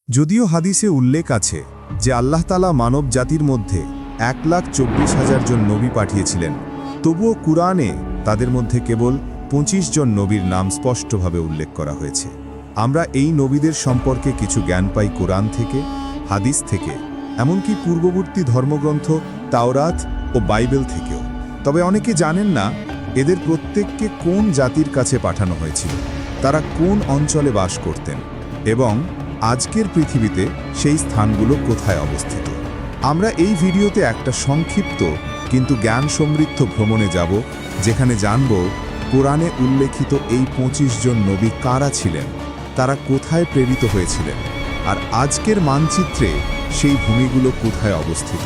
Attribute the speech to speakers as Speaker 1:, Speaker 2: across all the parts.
Speaker 1: যদিও হাদিসে উল্লেখ আছে যে আল্লাহ তাআলা মানব জাতির মধ্যে 1,24,000 জন নবী পাঠিয়েছিলেন, তবুও কুরআনে তাদের মধ্যে কেবল 25 জন নবীর নাম স্পষ্টভাবে উল্লেখ করা হয়েছে। আমরা এই নবীদের সম্পর্কে কিছু জ্ঞান পাই কুরআন থেকে, হাদিস থেকে, এমনকি পূর্ববর্তী ধর্মগ্রন্থ তাওরাত ও বাইবেল থেকেও। তবে অনেকে জানেন না এদের প্রত্যেককে কোন জাতির কাছে পাঠানো হয়েছিল, তারা কোন অঞ্চলে বাস করতেন এবং আজকের পৃথিবীতে সেই স্থানগুলো কোথায় অবস্থিত। আমরা এই ভিডিওতে একটা সংক্ষিপ্ত কিন্তু জ্ঞান সমৃদ্ধ ভ্রমণে যাব, যেখানে জানব কোরআনে উল্লেখিত এই 25 জন নবী কারা ছিলেন, তারা কোথায় প্রেরিত হয়েছিলেন, আর আজকের মানচিত্রে সেই ভূমিগুলো কোথায় অবস্থিত।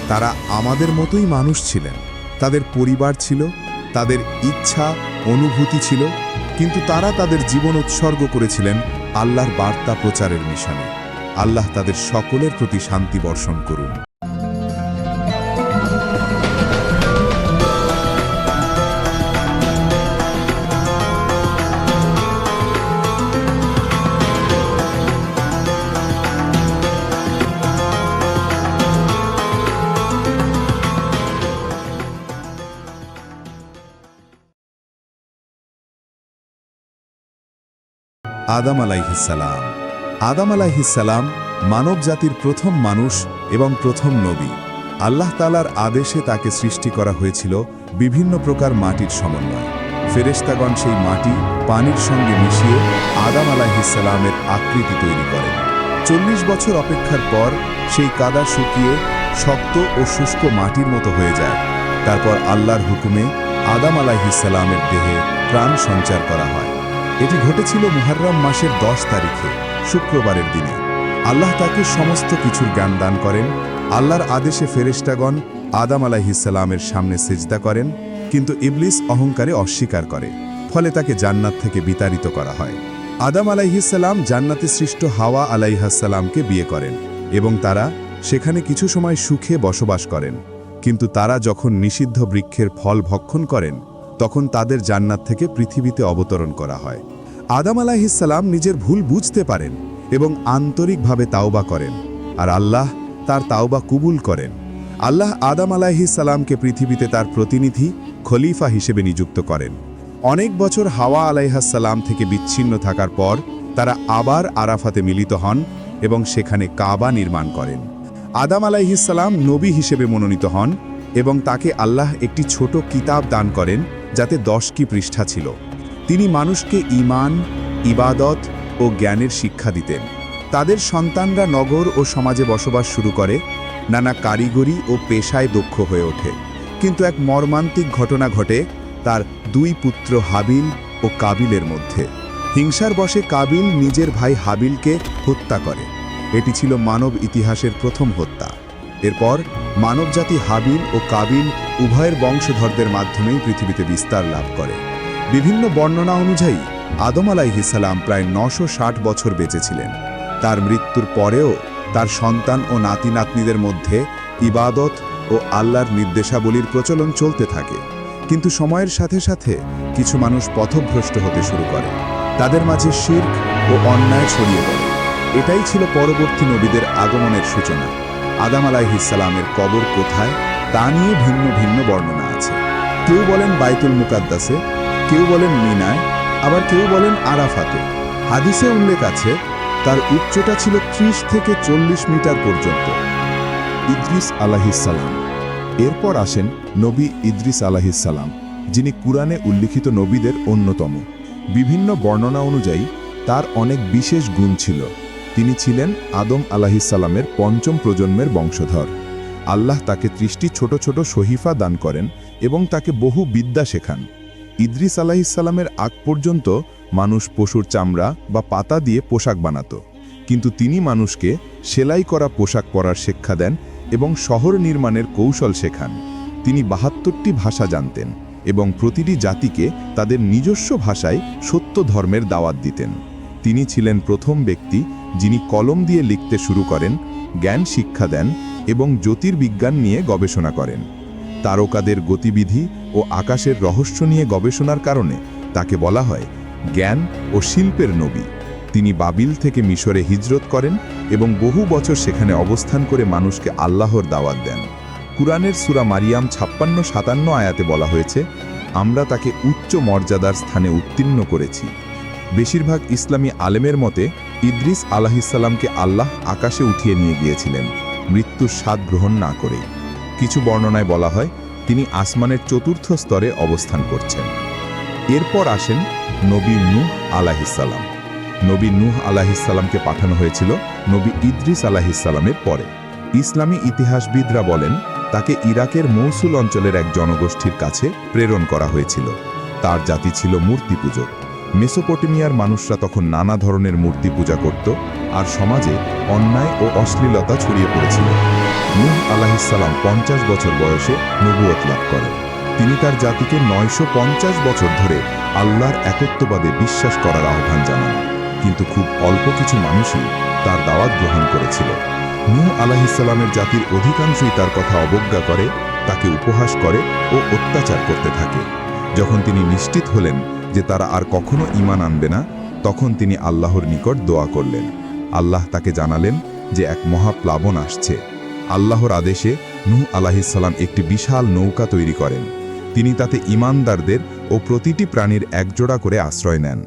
Speaker 1: তারা আমাদের মতোই মানুষ ছিলেন, তাদের পরিবার ছিল, তাদের ইচ্ছা অনুভূতি ছিল, কিন্তু তারা তাদের জীবন উৎসর্গ করেছিলেন আল্লাহর বার্তা প্রচারের মিশনে। আল্লাহ তাদের সকলের প্রতি শান্তি বর্ষণ করুন। আদম আলাইহিসসালাম। আদম আলাইহিসসালাম মানব জাতির প্রথম মানুষ এবং প্রথম নবী। আল্লাহ তাআলার আদেশে তাকে সৃষ্টি করা হয়েছিল বিভিন্ন প্রকার মাটির সমন্বয়। ফেরেশতাগণ সেই মাটি পানির সঙ্গে মিশিয়ে আদম আলাইহিসসালামের আকৃতি তৈরি করেন। 40 বছর অপেক্ষার পর সেই কাদা শুকিয়ে শক্ত ও শুষ্ক মাটির মতো হয়ে যায়। তারপর আল্লাহর হুকুমে আদম আলাইহিসসালামের দেহে প্রাণ সঞ্চার করা হয়। এটি ঘটেছিল মুহররম মাসের 10 তারিখে, শুক্রবারের দিনে। আল্লাহ তাকে সমস্ত কিছুর জ্ঞান দান করেন। আল্লাহর আদেশে ফেরেশতাগণ আদম আলাইহিসসালামের সামনে সিজদা করেন, কিন্তু ইবলিস অহংকারে অস্বীকার করে, ফলে তাকে জান্নাত থেকে বিতাড়িত করা হয়। আদম আলাইহিসসালাম জান্নাতে সৃষ্ট হাওয়া আলাইহিসসালামকে বিয়ে করেন এবং তারা সেখানে কিছু সময় সুখে বসবাস করেন। কিন্তু তারা যখন নিষিদ্ধ বৃক্ষের ফল ভক্ষণ করেন, তখন তাদের জান্নাত থেকে পৃথিবীতে অবতরণ করা হয়। আদম আলাইহিসসালাম নিজের ভুল বুঝতে পারেন এবং আন্তরিকভাবে তাওবা করেন, আর আল্লাহ তার তাওবা কবুল করেন। আল্লাহ আদম আলাইহিসসালামকে পৃথিবীতে তার প্রতিনিধি খলিফা হিসেবে নিযুক্ত করেন। অনেক বছর হাওয়া আলাইহিসসালাম থেকে বিচ্ছিন্ন থাকার পর তারা আবার আরাফাতে মিলিত হন এবং সেখানে কাবা নির্মাণ করেন। আদম আলাইহিসসালাম নবী হিসেবে মনোনীত হন এবং তাকে আল্লাহ একটি ছোট কিতাব দান করেন, যাতে 10টি পৃষ্ঠা ছিল। তিনি মানুষকে ঈমান, ইবাদত ও জ্ঞানের শিক্ষা দিতেন। তাদের সন্তানরা নগর ও সমাজে বসবাস শুরু করে, নানা কারিগরি ও পেশায় দক্ষ হয়ে ওঠে। কিন্তু এক মর্মান্তিক ঘটনা ঘটে তার 2 পুত্র হাবিল ও কাবিলের মধ্যে। হিংসার বশে কাবিল নিজের ভাই হাবিলকে হত্যা করে। এটি ছিল মানব ইতিহাসের প্রথম হত্যা। এরপর মানবজাতি হাবিল ও কাবিল উভয়ের বংশধরদের মাধ্যমেই পৃথিবীতে বিস্তার লাভ করে। বিভিন্ন বর্ণনা অনুযায়ী আদম আলাইহিসসালাম প্রায় 960 বছর বেঁচেছিলেন। তার মৃত্যুর পরেও তার সন্তান ও নাতি নাতনিদের মধ্যে ইবাদত ও আল্লাহর নির্দেশাবলীর প্রচলন চলতে থাকে। কিন্তু সময়ের সাথে সাথে কিছু মানুষ পথভ্রষ্ট হতে শুরু করে। তাদের মাঝে শিরক ও অন্যায় ছড়িয়ে পড়ে। এটাই ছিল পরবর্তী নবীদের আগমনের সূচনা। আদম আলাইহিসসালামের কবর কোথায় তা নিয়ে ভিন্ন ভিন্ন বর্ণনা আছে। কেউ বলেন বাইতুল মুকাদ্দাসে, কেউ বলেন মিনায়, আবার কেউ বলেন আরাফাতে। হাদিসে উল্লেখ আছে তার উচ্চতা ছিল 30 থেকে 40 মিটার পর্যন্ত। ইদ্রিস আলাইহিসসালাম। এরপর আসেন নবী ইদ্রিস আলাইহিসসালাম, যিনি কুরআনে উল্লিখিত নবীদের অন্যতম। বিভিন্ন বর্ণনা অনুযায়ী তার অনেক বিশেষ গুণ ছিল। তিনি ছিলেন আদম আলাইহিসসালামের 5ম প্রজন্মের বংশধর। আল্লাহ তাকে 30টি ছোট ছোট সহিফা দান করেন এবং তাকে বহু বিদ্যা শেখান। ইদ্রিস আলাইহিসসালামের আগ পর্যন্ত মানুষ পশুর চামড়া বা পাতা দিয়ে পোশাক বানাত, কিন্তু তিনি মানুষকে সেলাই করা পোশাক পরার শিক্ষা দেন এবং শহর নির্মাণের কৌশল শেখান। তিনি 72টি ভাষা জানতেন এবং প্রতিটি জাতিকে তাদের নিজস্ব ভাষায় সত্য ধর্মের দাওয়াত দিতেন। তিনি ছিলেন প্রথম ব্যক্তি যিনি কলম দিয়ে লিখতে শুরু করেন, জ্ঞান শিক্ষা দেন এবং জ্যোতির্বিজ্ঞান নিয়ে গবেষণা করেন। তারকাদের গতিবিধি ও আকাশের রহস্য নিয়ে গবেষণার কারণে তাকে বলা হয় জ্ঞান ও শিল্পের নবী। তিনি বাবিল থেকে মিশরে হিজরত করেন এবং বহু বছর সেখানে অবস্থান করে মানুষকে আল্লাহর দাওয়াত দেন। কুরআনের সূরা মারিয়াম 56-57 আয়াতে বলা হয়েছে, আমরা তাকে উচ্চ মর্যাদার স্থানে উত্তীর্ণ করেছি। বেশিরভাগ ইসলামী আলেমের মতে ইদ্রিস আলাইহিসসালামকে আল্লাহ আকাশে উঠিয়ে নিয়ে গিয়েছিলেন, মৃত্যুর স্বাদ গ্রহণ না করেই। কিছু বর্ণনায় বলা হয় তিনি আসমানের 4র্থ স্তরে অবস্থান করছেন। এরপর আসেন নবী নূহ আলাইহিসসালাম। নবী নূহ আলাইহিসসালামকে পাঠানো হয়েছিল নবী ইদ্রিস আলাইহিসসালামের পরে। ইসলামী ইতিহাসবিদরা বলেন তাকে ইরাকের মৌসুল অঞ্চলের এক জনগোষ্ঠীর কাছে প্রেরণ করা হয়েছিল। তার জাতি ছিল মূর্তি পূজক। মেসোপটেমিয়ার মানুষরা তখন নানা ধরনের মূর্তি পূজা করত, আর সমাজে অন্যায় ও অশ্লীলতা ছড়িয়ে পড়েছিল। নূহ আলাইহিসসালাম 50 বছর বয়সে নবুয়ত লাভ করেন। তিনি তার জাতিকে 950 বছর ধরে আল্লাহর একত্ববাদে বিশ্বাস করার আহ্বান জানান, কিন্তু খুব অল্প কিছু মানুষই তার দাওয়াত গ্রহণ করেছিল। নূহ আলাইহিসসালামের জাতির অধিকাংশই তার কথা অবজ্ঞা করে, তাকে উপহাস করে ও অত্যাচার করতে থাকে। যখন তিনি নিশ্চিত হলেন যে তারা আর কখনো ঈমান আনবে না, তখন তিনি আল্লাহর নিকট দোয়া করলেন। আল্লাহ তাকে জানালেন যে এক মহাপ্লাবন আসছে। আল্লাহর আদেশে নূহ আলাইহিসসালাম একটি বিশাল নৌকা তৈরি করেন। তিনি তাতে ঈমানদারদের ও প্রতিটি প্রাণীর একজোড়া করে আশ্রয় নেন।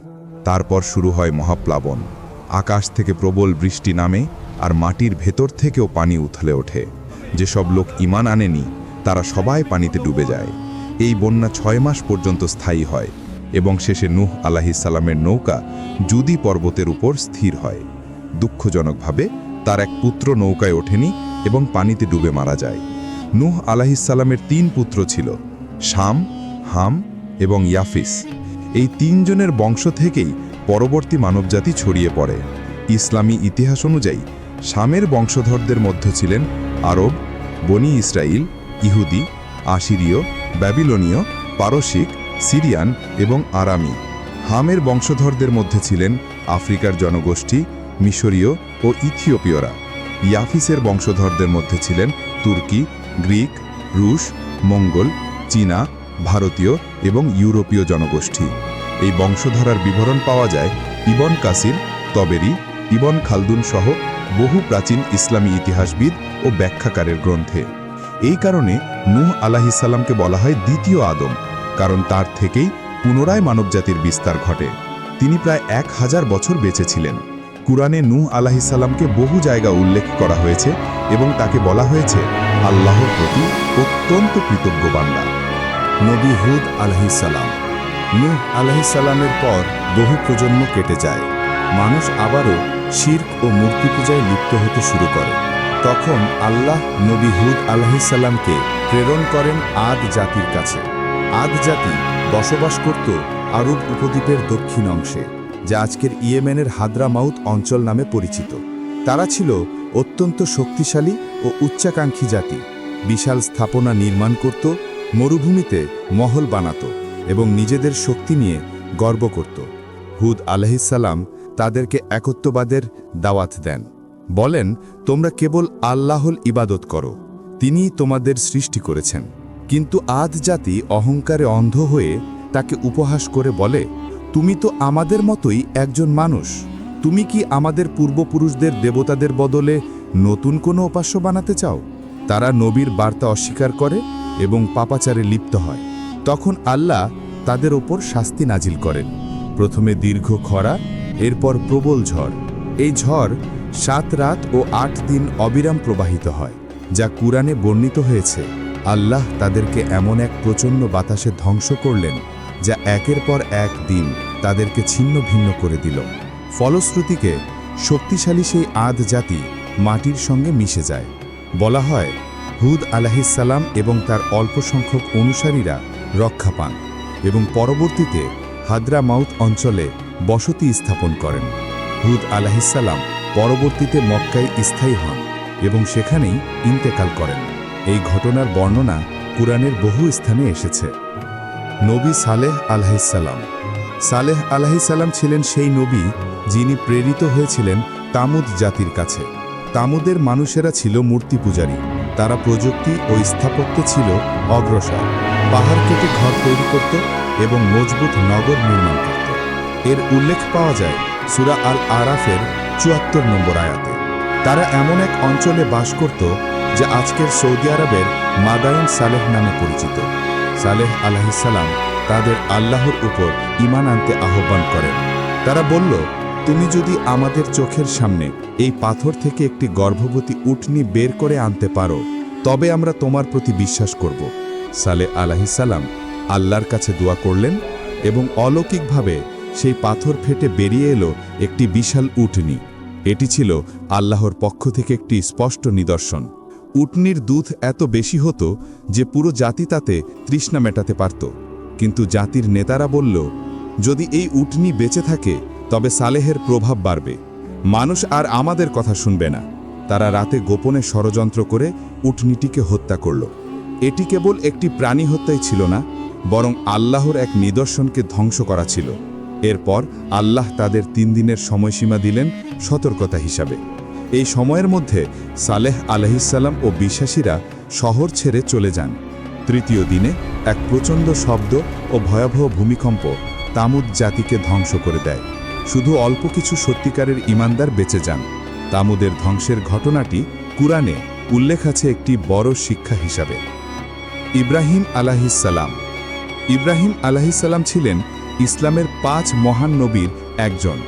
Speaker 1: তারপর শুরু হয় মহাপ্লাবন। আকাশ থেকে প্রবল বৃষ্টি নামে, আর মাটির ভেতর থেকেও পানি উথলে ওঠে। যেসব লোক ঈমান আনেনি তারা সবাই পানিতে ডুবে যায়। এই বন্যা 6 মাস পর্যন্ত স্থায়ী হয় এবং শেষে নূহ আলাইহিসসালামের নৌকা জুদি পর্বতের উপর স্থির হয়। দুঃখজনকভাবে তার এক পুত্র নৌকায় ওঠেনি এবং পানিতে ডুবে মারা যায়। নূহ আলাইহিসসালামের 3 পুত্র ছিল, শাম, হাম এবং ইয়াফিস। এই 3 জনের বংশ থেকেই পরবর্তী মানবজাতি ছড়িয়ে পড়ে। ইসলামী ইতিহাস অনুযায়ী শামের বংশধরদের মধ্যে ছিলেন আরব, বনি ইসরাইল, ইহুদি, আশিরীয়, ব্যাবিলনীয়, পারসিক, সিরিয়ান এবং আরামি। হামের বংশধরদের মধ্যে ছিলেন আফ্রিকার জনগোষ্ঠী, মিশরীয় ও ইথিওপীয়রা। ইয়াফিসের বংশধরদের মধ্যে ছিলেন তুর্কি, গ্রিক, রুশ, মঙ্গল, চীনা, ভারতীয় এবং ইউরোপীয় জনগোষ্ঠী। এই বংশধারার বিবরণ পাওয়া যায় ইবন কাসির, তবেরি, ইবন খালদুন সহ বহু প্রাচীন ইসলামী ইতিহাসবিদ ও ব্যাখ্যাকারের গ্রন্থে। এই কারণে নূহ আলাইহিসসালামকে বলা হয় দ্বিতীয় আদম, কারণ তার থেকেই পুনরায় মানবজাতির বিস্তার ঘটে। তিনি প্রায় 1000 বছর বেঁচে ছিলেন। কুরআনে নূহ আলাইহিসসালামকে বহু জায়গা উল্লেখ করা হয়েছে এবং তাকে বলা হয়েছে আল্লাহর প্রতি অত্যন্ত কৃতজ্ঞ বান্দা।
Speaker 2: নবী হুদ আলাইহিসসালাম। নূহ আলাইহিসসালামের পর বহু প্রজন্ম কেটে যায়। মানুষ আবারও শিরক ও মূর্তি পূজায় লিপ্ত হতে শুরু করে। তখন আল্লাহ নবী হুদ আলাইহিসসালামকে প্রেরণ করেন আদ জাতির কাছে। আদ জাতি বসবাস করত আরব উপদ্বীপের দক্ষিণ অংশে, যা আজকের ইয়েমেনের হাদ্রামাউত অঞ্চল নামে পরিচিত। তারা ছিল অত্যন্ত শক্তিশালী ও উচ্চাকাঙ্ক্ষী জাতি। বিশাল স্থাপনা নির্মাণ করত, মরুভূমিতে মহল বানাত এবং নিজেদের শক্তি নিয়ে গর্ব করত। হুদ আলাইহিসসালাম তাদেরকে একত্ববাদের দাওয়াত দেন। বলেন, তোমরা কেবল আল্লাহর ইবাদত করো, তিনিই তোমাদের সৃষ্টি করেছেন। কিন্তু আদ জাতি অহংকারে অন্ধ হয়ে তাকে উপহাস করে বলে, তুমি তো আমাদের মতোই একজন মানুষ। তুমি কি আমাদের পূর্বপুরুষদের দেবতাদের বদলে নতুন কোনো উপাস্য বানাতে চাও? তারা নবীর বার্তা অস্বীকার করে এবং পাপাচারে লিপ্ত হয়। তখন আল্লাহ তাদের ওপর শাস্তি নাজিল করেন। প্রথমে দীর্ঘ খরা, এরপর প্রবল ঝড়। এই ঝড় 7 রাত ও 8 দিন অবিরাম প্রবাহিত হয়, যা কুরআনে বর্ণিত হয়েছে। আল্লাহ তাদেরকে এমন এক প্রচণ্ড বাতাসে ধ্বংস করলেন, যা একের পর এক দিন তাদেরকে ছিন্ন ভিন্ন করে দিল। ফলশ্রুতিকে শক্তিশালী সেই আদ জাতি মাটির সঙ্গে মিশে যায়। বলা হয়, হুদ আলাইহিসসালাম এবং তার অল্প সংখ্যক অনুসারীরা রক্ষা পান এবং পরবর্তীতে হাদ্রামাউত অঞ্চলে বসতি স্থাপন করেন। হুদ আলাইহিসসালাম পরবর্তীতে মক্কায় স্থায়ী হন এবং সেখানেই ইন্তেকাল করেন। এই ঘটনার বর্ণনা কুরআনের বহু স্থানে এসেছে। নবী সালেহ আলাইহিসসালাম। সালেহ আলাইহিসসালাম ছিলেন সেই নবী যিনি প্রেরিত হয়েছিলেন তামুদ জাতির কাছে। তামুদের মানুষেরা ছিল মূর্তি পূজারী। তারা প্রযুক্তি ও স্থাপত্যে ছিল অগ্রসর। পাহাড় কেটে ঘর তৈরি করত এবং মজবুত নগর নির্মাণ করত। এর উল্লেখ পাওয়া যায় সূরা আল আরাফের ৭৪ নম্বর আয়াতে। তারা এমন এক অঞ্চলে বাস করত যা আজকের সৌদি আরবের মাদাইন সালেহ নামে পরিচিত। সালেহ আলাইহিসসালাম তাদের আল্লাহর উপর ঈমান আনতে আহ্বান করেন। তারা বলল, তুমি যদি আমাদের চোখের সামনে এই পাথর থেকে একটি গর্ভবতী উটনী বের করে আনতে পারো, তবে আমরা তোমার প্রতি বিশ্বাস করব। সালেহ আলাইহিসসালাম আল্লাহর কাছে দোয়া করলেন এবং অলৌকিকভাবে সেই পাথর ফেটে বেরিয়ে এলো একটি বিশাল উটনী। এটি ছিল আল্লাহর পক্ষ থেকে একটি স্পষ্ট নিদর্শন। উটনীর দুধ এত বেশি হতো যে পুরো জাতি তাতে তৃষ্ণা মেটাতে পারত। কিন্তু জাতির নেতারা বলল, যদি এই উটনী বেঁচে থাকে তবে সালেহের প্রভাব বাড়বে, মানুষ আর আমাদের কথা শুনবে না। তারা রাতে গোপনে ষড়যন্ত্র করে উটনীটিকে হত্যা করল। এটি কেবল একটি প্রাণী হত্যাই ছিল না, বরং আল্লাহর এক নিদর্শনকে ধ্বংস করা ছিল। এরপর আল্লাহ তাদের ৩ দিনের সময়সীমা দিলেন সতর্কতা হিসাবে। এই সময়ের মধ্যে সালেহ আলাইহিসসালাম ও বিশ্বাসীরা শহর ছেড়ে চলে যান। ৩য় দিনে এক প্রচণ্ড শব্দ ও ভয়াবহ ভূমিকম্প তামুদ জাতিকে ধ্বংস করে দেয়। শুধু অল্প কিছু সত্যিকারের ঈমানদার বেঁচে যান। তামুদের ধ্বংসের ঘটনাটি কুরআনে উল্লেখ আছে একটি বড় শিক্ষা হিসাবে। ইব্রাহিম আলাইহিসসালাম। ইব্রাহিম আলাইহিসসালাম ছিলেন ইসলামের ৫ মহান নবীর একজন।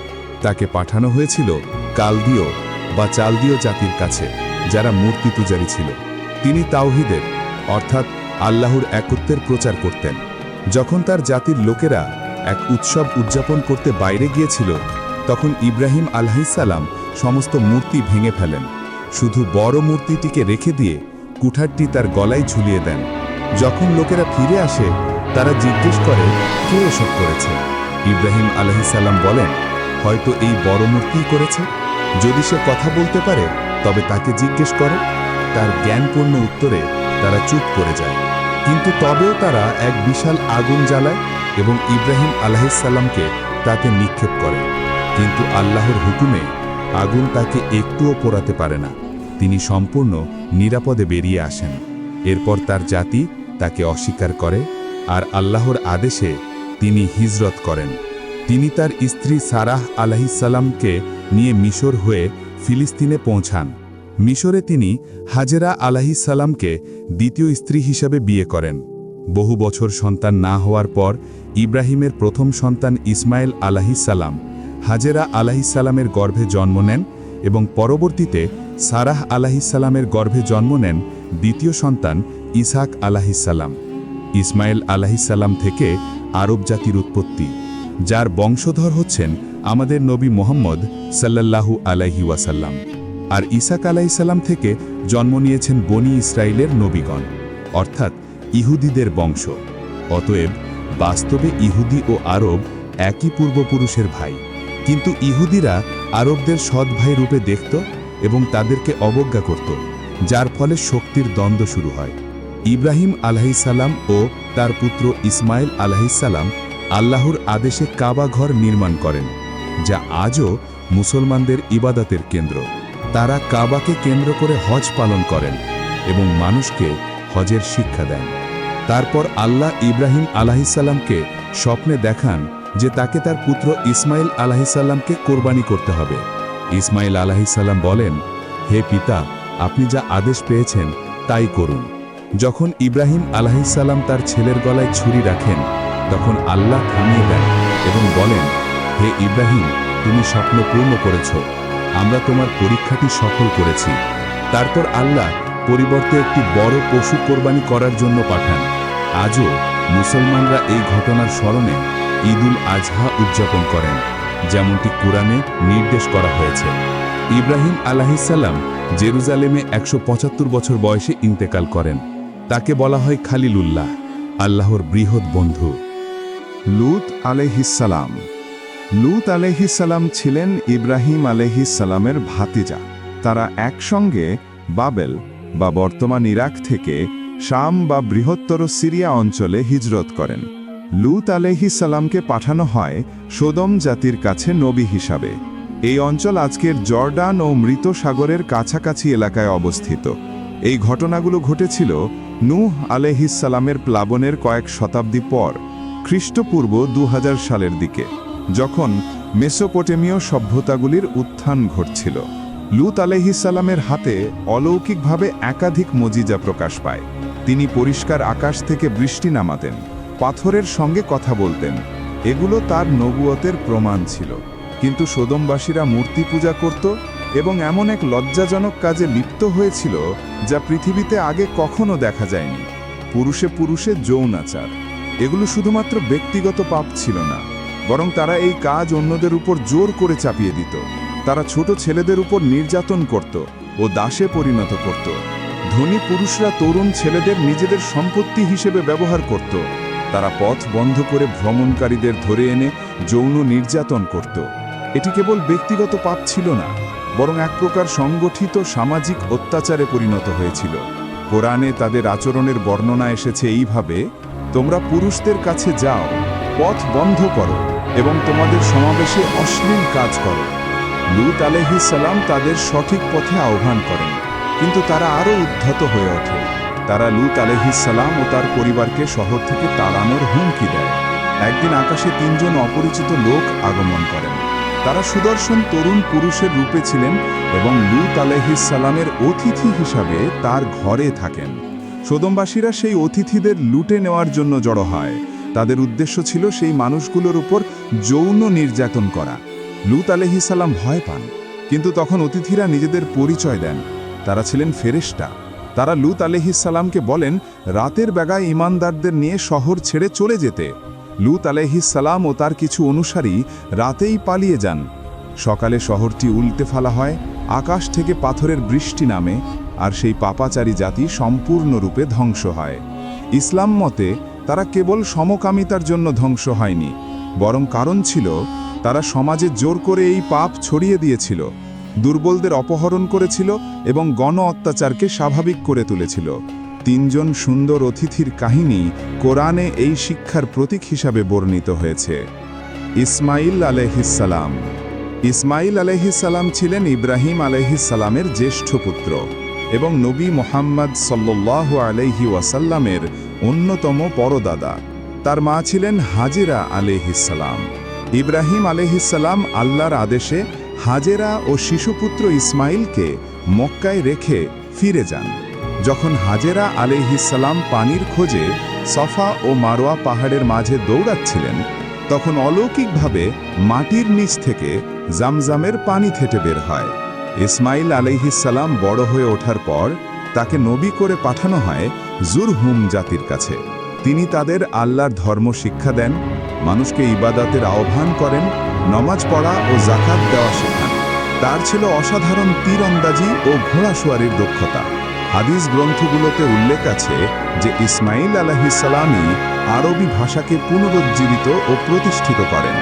Speaker 2: তাকে পাঠানো হয়েছিল কালদীয় বা চালদীয় জাতির কাছে, যারা মূর্তি পূজারী ছিল। তিনি তাওহীদের অর্থাৎ আল্লাহর একত্বের প্রচার করতেন। যখন তার জাতির লোকেরা এক উৎসব উদযাপন করতে বাইরে গিয়েছিল, তখন ইব্রাহিম আলাইহিসসালাম সমস্ত মূর্তি ভেঙে ফেলেন। শুধু বড় মূর্তিটিকে রেখে দিয়ে কুঠারটি তার গলায় ঝুলিয়ে দেন। যখন লোকেরা ফিরে আসে, তারা জিজ্ঞেস করে, কে এসব করেছে? ইব্রাহিম আলাইহিসসালাম বলেন, হয়তো এই বড় মূর্তিই করেছে। যদি সে কথা বলতে পারে তবে তাকে জিজ্ঞেস করো। তার জ্ঞানপূর্ণ উত্তরে তারা চুপ করে যায়। কিন্তু তবেও তারা এক বিশাল আগুন জ্বালায় এবং ইব্রাহিম আলাইহিসসালামকে তাতে নিক্ষেপ করে। কিন্তু আল্লাহর হুকুমে আগুন তাকে একটুও পোড়াতে পারে না। তিনি সম্পূর্ণ নিরাপদে বেরিয়ে আসেন। এরপর তার জাতি তাকে অস্বীকার করে আর আল্লাহর আদেশে তিনি হিজরত করেন। তিনি তার স্ত্রী সারাহ আলাইহিসসালামকে নিয়ে মিশর হয়ে ফিলিস্তিনে পৌঁছান। মিশরে তিনি হাজেরা আলাইহিসসালামকে দ্বিতীয় স্ত্রী হিসাবে বিয়ে করেন। বহু বছর সন্তান না হওয়ার পর ইব্রাহিমের প্রথম সন্তান ইসমাইল আলাইহিসসালাম হাজেরা আলাইহিসসালামের গর্ভে জন্ম নেন এবং পরবর্তীতে সারাহ আলাইহিসসালামের গর্ভে জন্ম নেন দ্বিতীয় সন্তান ইসহাক আলাইহিসসালাম। ইসমাইল আলাইহিসসালাম থেকে আরব জাতির উৎপত্তি, যার বংশধর হচ্ছেন আমাদের নবী মুহাম্মদ সাল্লাল্লাহু আলাইহি ওয়াসাল্লাম। আর ইসহাক আলাইহিসসালাম থেকে জন্ম নিয়েছেন বনি ইসরাইলের নবীগণ, অর্থাৎ ইহুদিদের বংশ। অতএব বাস্তবে ইহুদি ও আরব একই পূর্বপুরুষের ভাই। কিন্তু ইহুদিরা আরবদের সৎ ভাই রূপে দেখত এবং তাদেরকে অবজ্ঞা করত, যার ফলে শক্তির দ্বন্দ্ব শুরু হয়। ইব্রাহিম আলাইহিসসালাম ও তার পুত্র ইসমাইল আলাইহিসসালাম আল্লাহর আদেশে কাবা ঘর নির্মাণ করেন, যা আজও মুসলমানদের ইবাদতের কেন্দ্র। তারা কাবাকে কেন্দ্র করে হজ পালন করেন এবং মানুষকে হজের শিক্ষা দেন। তারপর আল্লাহ ইব্রাহিম আলাইহিসসালামকে স্বপ্নে দেখান যে তাকে তার পুত্র ইসমাইল আলাইহিসসালামকে কোরবানি করতে হবে। ইসমাইল আলাইহিসসালাম বলেন, হে পিতা, আপনি যা আদেশ পেয়েছেন তাই করুন। যখন ইব্রাহিম আলাইহিসসালাম তার ছেলের গলায় ছুরি রাখেন, তখন আল্লাহ থামিয়ে দেন এবং বলেন, হে ইব্রাহিম, তুমি স্বপ্ন পূর্ণ করেছ, আমরা তোমার পরীক্ষাটি সফল করেছি। তারপর আল্লাহ পরিবর্তে একটি বড় পশু কোরবানি করার জন্য পাঠান। আজও মুসলমানরা এই ঘটনার স্মরণে ঈদুল আজহা উদযাপন করেন, যেমনটি কুরআনে নির্দেশ করা হয়েছে। ইব্রাহিম আলাইহিসসালাম জেরুজালেমে ১৭৫ বছর বয়সে ইন্তেকাল করেন। তাকে বলা হয় খালিলুল্লাহ, আল্লাহর বৃহৎ বন্ধু।
Speaker 1: লূত আলাইহিসসালাম। লূত আলাইহিসসালাম ছিলেন ইব্রাহিম আলাইহিসসালামের ভাতিজা। তারা একসঙ্গে বাবেল বা বর্তমান ইরাক থেকে শাম বা বৃহত্তর সিরিয়া অঞ্চলে হিজরত করেন। লূত আলাইহিসসালামকে পাঠানো হয় সোদম জাতির কাছে নবী হিসাবে। এই অঞ্চল আজকের জর্ডান ও মৃত সাগরের কাছাকাছি এলাকায় অবস্থিত। এই ঘটনাগুলো ঘটেছিল নূহ আলাইহিসসালামের প্লাবনের কয়েক শতাব্দী পর, খ্রিস্টপূর্ব ২০০০ সালের দিকে, যখন মেসোপটেমীয় সভ্যতাগুলির উত্থান ঘটছিল। লূত আলাইহিসসালামের হাতে অলৌকিকভাবে একাধিক মজিজা প্রকাশ পায়। তিনি পরিষ্কার আকাশ থেকে বৃষ্টি নামাতেন, পাথরের সঙ্গে কথা বলতেন। এগুলো তার নবুয়তের প্রমাণ ছিল। কিন্তু সোদমবাসীরা মূর্তি পূজা করত এবং এমন এক লজ্জাজনক কাজে লিপ্ত হয়েছিল যা পৃথিবীতে আগে কখনো দেখা যায়নি। পুরুষে পুরুষে যৌনাচার। এগুলো শুধুমাত্র ব্যক্তিগত পাপ ছিল না, বরং তারা এই কাজ অন্যদের উপর জোর করে চাপিয়ে দিত। তারা ছোট ছেলেদের উপর নির্যাতন করত ও দাসে পরিণত করত। ধনী পুরুষরা তরুণ ছেলেদের নিজেদের সম্পত্তি হিসেবে ব্যবহার করত। তারা পথ বন্ধ করে ভ্রমণকারীদের ধরে এনে যৌন নির্যাতন করত। এটি কেবল ব্যক্তিগত পাপ ছিল না, বরং এক প্রকার সংগঠিত সামাজিক অত্যাচারে পরিণত হয়েছিল। কোরআনে তাদের আচরণের বর্ণনা এসেছে এইভাবে: তোমরা পুরুষদের কাছে যাও, পথ বন্ধ করো এবং তোমাদের সমাবেশে অশ্লীল কাজ করো। লূত আলাইহিসসালাম তাদের সঠিক পথে আহ্বান করেন, কিন্তু তারা আরও উদ্ধত হয়ে ওঠে। তারা লূত আলাইহিসসালাম ও তার পরিবারকে শহর থেকে তাড়ানোর হুমকি দেয়। একদিন আকাশে 3 জন অপরিচিত লোক আগমন করেন। তারা সুদর্শন তরুণ পুরুষের রূপে ছিলেন এবং লূত আলাইহিসসালামের অতিথি হিসাবে তার ঘরে থাকেন। সোদমবাসীরা সেই অতিথিদের লুটে নেওয়ার জন্য জড়ো হয়। তাদের উদ্দেশ্য ছিল সেই মানুষগুলোর উপর যৌন নির্যাতন করা। লূত আলাইহিসসালাম ভয় পান, কিন্তু তখন অতিথিরা নিজেদের পরিচয় দেন। তারা ছিলেন ফেরেশতা। তারা লূত আলাইহিসসালামকে বলেন রাতের বেলায় ঈমানদারদের নিয়ে শহর ছেড়ে চলে যেতে। লূত আলাইহিসসালাম ও তার কিছু অনুসারী রাতেই পালিয়ে যান। সকালে শহরটি উল্টে ফেলা হয়, আকাশ থেকে পাথরের বৃষ্টি নামে, আর সেই পাপাচারী জাতি সম্পূর্ণরূপে ধ্বংস হয়। ইসলাম মতে তারা কেবল সমকামিতার জন্য ধ্বংস হয়নি, বরং কারণ ছিল তারা সমাজে জোর করে এই পাপ ছড়িয়ে দিয়েছিল, দুর্বলদের অপহরণ করেছিল এবং গণ অত্যাচারকে স্বাভাবিক করে তুলেছিল। 3 জন সুন্দর অতিথির কাহিনী কোরআনে এই শিক্ষার প্রতীক হিসাবে বর্ণিত হয়েছে। ইসমাইল আলাইহিসসালাম। ইসমাইল আলাইহিসসালাম ছিলেন ইব্রাহিম আলাইহিসসালামের জ্যেষ্ঠ পুত্র এবং নবী মুহাম্মদ সাল্লাল্লাহু আলাইহি ওয়াসাল্লামের অন্যতম পরদাদা। তার মা ছিলেন হাজেরা আলাইহিসসালাম। ইব্রাহিম আলাইহিসসালাম আল্লাহর আদেশে হাজেরা ও শিশুপুত্র ইসমাইলকে মক্কায় রেখে ফিরে যান। যখন হাজেরা আলাইহিসসালাম পানির খোঁজে সফা ও মারওয়া পাহাড়ের মাঝে দৌড়াচ্ছিলেন, তখন অলৌকিকভাবে মাটির নিচ থেকে জামজামের পানি থেটে বের হয়। ইসমাইল আলাইহিসসালাম বড় হয়ে ওঠার পর তাকে নবী করে পাঠানো হয় জুরহুম জাতির কাছে। তিনি তাদের আল্লাহর ধর্ম শিক্ষা দেন, মানুষকে ইবাদতের আহ্বান করেন, নমাজ পড়া ও যাকাত দেওয়া শেখান। তার ছিল অসাধারণ তীরন্দাজি ও ঘোড়াসওয়ারির দক্ষতা। হাদিস গ্রন্থগুলোতে উল্লেখ আছে যে ইসমাইল আলাইহিসসালামই আরবি ভাষাকে পুনরুজ্জীবিত ও প্রতিষ্ঠিত করেন।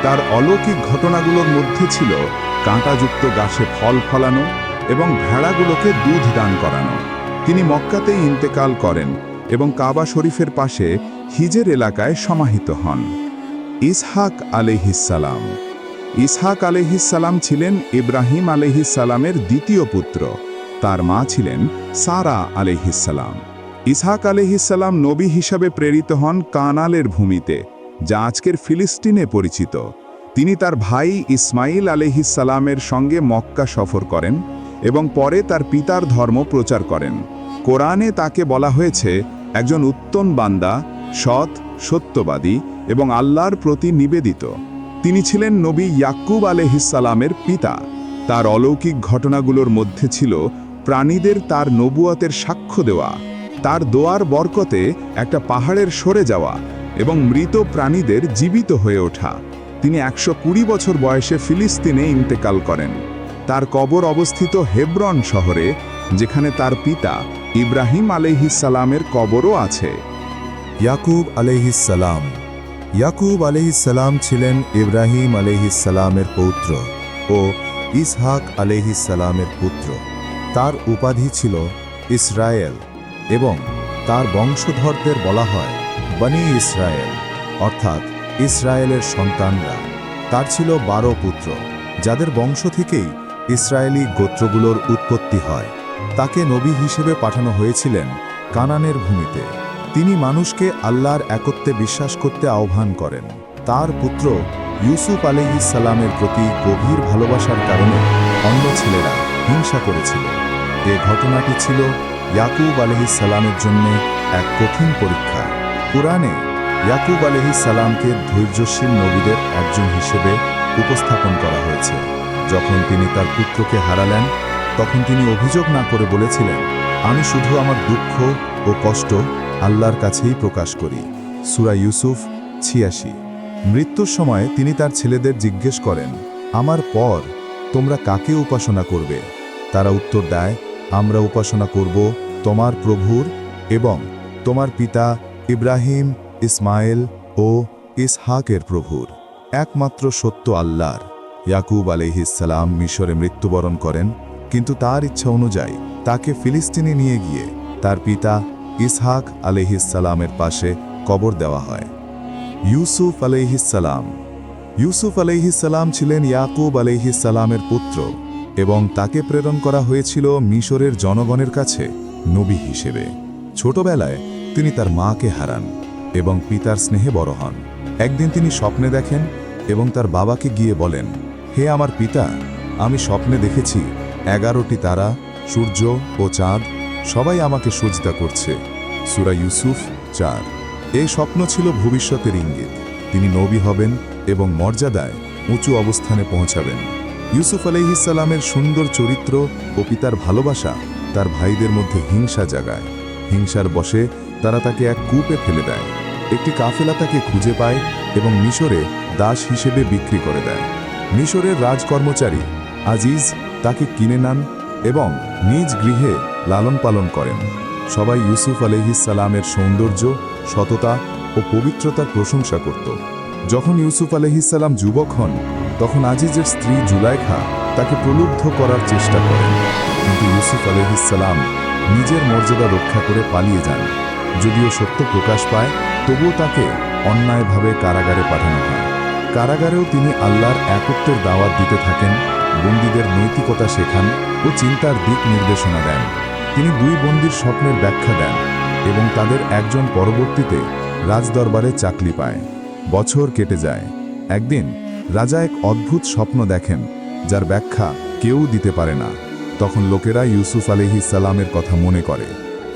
Speaker 1: তার অলৌকিক ঘটনাগুলোর মধ্যে ছিল কাঁটাযুক্ত গাছে ফল ফলানো এবং ভেড়াগুলোকে দুধ দান করানো। তিনি মক্কাতেই ইন্তেকাল করেন এবং কাবা শরীফের পাশে হিজের এলাকায় সমাহিত হন। ইসহাক আলাইহিসসালাম। ইসহাক আলাইহিসসালাম ছিলেন ইব্রাহিম আলাইহিসসালামের দ্বিতীয় পুত্র। তার মা ছিলেন সারা আলাইহিসসালাম। ইসহাক আলাইহিসসালাম নবী হিসাবে প্রেরিত হন কানালের ভূমিতে, যা আজকের ফিলিস্তিনে পরিচিত। তিনি তার ভাই ইসমাইল আলাইহিসসালামের সঙ্গে মক্কা সফর করেন এবং পরে তার পিতার ধর্ম প্রচার করেন। কোরআনে তাকে বলা হয়েছে একজন উত্তম বান্দা, সৎ, সত্যবাদী এবং আল্লাহর প্রতি নিবেদিত। তিনি ছিলেন নবী ইয়াকুব আলাইহিসসালামের পিতা। তার অলৌকিক ঘটনাগুলোর মধ্যে ছিল প্রাণীদের তার নবুয়তের সাক্ষ্য দেওয়া, তার দোয়ার বরকতে একটা পাহাড়ের সরে যাওয়া এবং মৃত প্রাণীদের জীবিত হয়ে ওঠা। তিনি 120 বছর বয়সে ফিলিস্তিনে ইন্তেকাল করেন। তার কবর অবস্থিত হেব্রন শহরে, যেখানে তার পিতা ইব্রাহিম আলাইহিসসালামের কবরও আছে।
Speaker 2: ইয়াকুব আলাইহিসসালাম। ইয়াকুব আলাইহিসসালাম ছিলেন ইব্রাহিম আলাইহিসসালামের পৌত্র ও ইসহাক আলাইহিসসালামের পুত্র। তার উপাধি ছিল ইসরায়েল এবং তার বংশধরদের বলা হয় বনি ইসরায়েল, অর্থাৎ ইসরায়েলের সন্তানরা। তার ছিল 12 পুত্র, যাদের বংশ থেকেই ইসরায়েলি গোত্রগুলোর উৎপত্তি হয়। তাকে নবী হিসেবে পাঠানো হয়েছিলেন কানানের ভূমিতে। তিনি মানুষকে আল্লাহর একত্বে বিশ্বাস করতে আহ্বান করেন। তার পুত্র ইউসুফ আলাইহিসসালামের প্রতি গভীর ভালোবাসার কারণে অন্য ছেলেরা হিংসা করেছিল। এ ঘটনাটি ছিল ইয়াকুব আলাইহিসসালামের জন্য এক কঠিন পরীক্ষা। কুরআনে ইয়াকুব আলাইহিসসালামকে ধৈর্যশীল নবীদের একজন হিসেবে উপস্থাপন করা হয়েছে। যখন তিনি তার পুত্রকে হারালেন, তখন তিনি অভিযোগ না করে বলেছিলেন, আমি শুধু আমার দুঃখ ও কষ্ট আল্লাহর কাছেই প্রকাশ করি। সূরা ইউসুফ ৮৬। মৃত্যুর সময় তিনি তার ছেলেদের জিজ্ঞেস করেন, আমার পর তোমরা কাকে উপাসনা করবে? তারা উত্তর দেয়, আমরা উপাসনা করব তোমার প্রভুর এবং তোমার পিতা ইব্রাহিম, ইসমাইল ও ইসহাকের প্রভুর। একমাত্র সত্য আল্লাহর। ইয়াকুব আলাইহিসসালাম মিশরে মৃত্যুবরণ করেন, কিন্তু তার ইচ্ছা অনুযায়ী তাকে ফিলিস্তিনে নিয়ে গিয়ে তার পিতা ইসহাক আলাইহিসসালামের পাশে কবর দেওয়া হয়। ইউসুফ আলাইহিসসালাম। ইউসুফ আলাইহিসসালাম ছিলেন ইয়াকুব আলাইহিসসালামের পুত্র এবং তাকে প্রেরণ করা হয়েছিল মিশরের জনগণের কাছে নবী হিসেবে। ছোটবেলায় তিনি তার মাকে হারান এবং পিতার স্নেহে বড় হন। একদিন তিনি স্বপ্নে দেখেন এবং তার বাবাকে গিয়ে বলেন, হে আমার পিতা, আমি স্বপ্নে দেখেছি 11টি তারা, সূর্য ও চাঁদ সবাই আমাকে সিজদা করছে। সূরা ইউসুফ ৪। এই স্বপ্ন ছিল ভবিষ্যতের ইঙ্গিত। তিনি নবী হবেন এবং মর্যাদায় উঁচু অবস্থানে পৌঁছাবেন। ইউসুফ আলাইহিসসালামের সুন্দর চরিত্র ও পিতার ভালোবাসা তার ভাইদের মধ্যে হিংসা জাগায়। হিংসার বশে তারা তাকে এক কূপে ফেলে দেয়। একটি কাফেলা তাকে খুঁজে পায় এবং মিশরে দাস হিসেবে বিক্রি করে দেয়। মিশরের রাজকর্মচারী আজিজ তাকে কিনে নেন এবং নিজ গৃহে লালন পালন করেন। সবাই ইউসুফ আলাইহিসসালামের সৌন্দর্য, সততা ও পবিত্রতার প্রশংসা করত। যখন ইউসুফ আলাইহিসসালাম যুবক হন, তখন আজিজের স্ত্রী জুলাইখা তাকে প্রলুব্ধ করার চেষ্টা করেন, কিন্তু ইউসুফ আলাইহিসসালাম নিজের মর্যাদা রক্ষা করে পালিয়ে যান। যদিও সত্য প্রকাশ পায়, তবুও তাকে অন্যায়ভাবে কারাগারে পাঠানো হয়। কারাগারেও তিনি আল্লাহর একত্বের দাওয়াত দিতে থাকেন, বন্দীদের নৈতিকতা শেখান ও চিন্তার দিক নির্দেশনা দেন। তিনি 2 বন্দীর স্বপ্নের ব্যাখ্যা দেন এবং তাদের একজন পরবর্তীতে রাজদরবারে চাকরি পায়। বছর কেটে যায়। একদিন রাজা এক অদ্ভুত স্বপ্ন দেখেন, যার ব্যাখ্যা কেউ দিতে পারে না। তখন লোকেরা ইউসুফ আলাইহিসসালামের কথা মনে করে।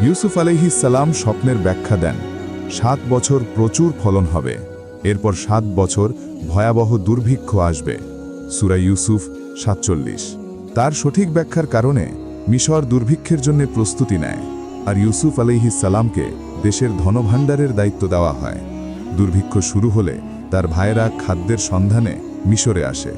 Speaker 2: ইউসুফ আলাইহিসসালাম স্বপ্নের ব্যাখ্যা দেন, 7 বছর প্রচুর ফলন হবে, এরপর 7 বছর ভয়াবহ দুর্ভিক্ষ আসবে। সূরা ইউসুফ ৪৭। তার সঠিক ব্যাখ্যার কারণে মিশর দুর্ভিক্ষের জন্য প্রস্তুতি নেয়, আর ইউসুফ আলাইহিসসালামকে দেশের ধনভাণ্ডারের দায়িত্ব দেওয়া হয়। দুর্ভিক্ষ শুরু হলে তার ভাইয়েরা খাদ্যের সন্ধানে মিশরে আসে।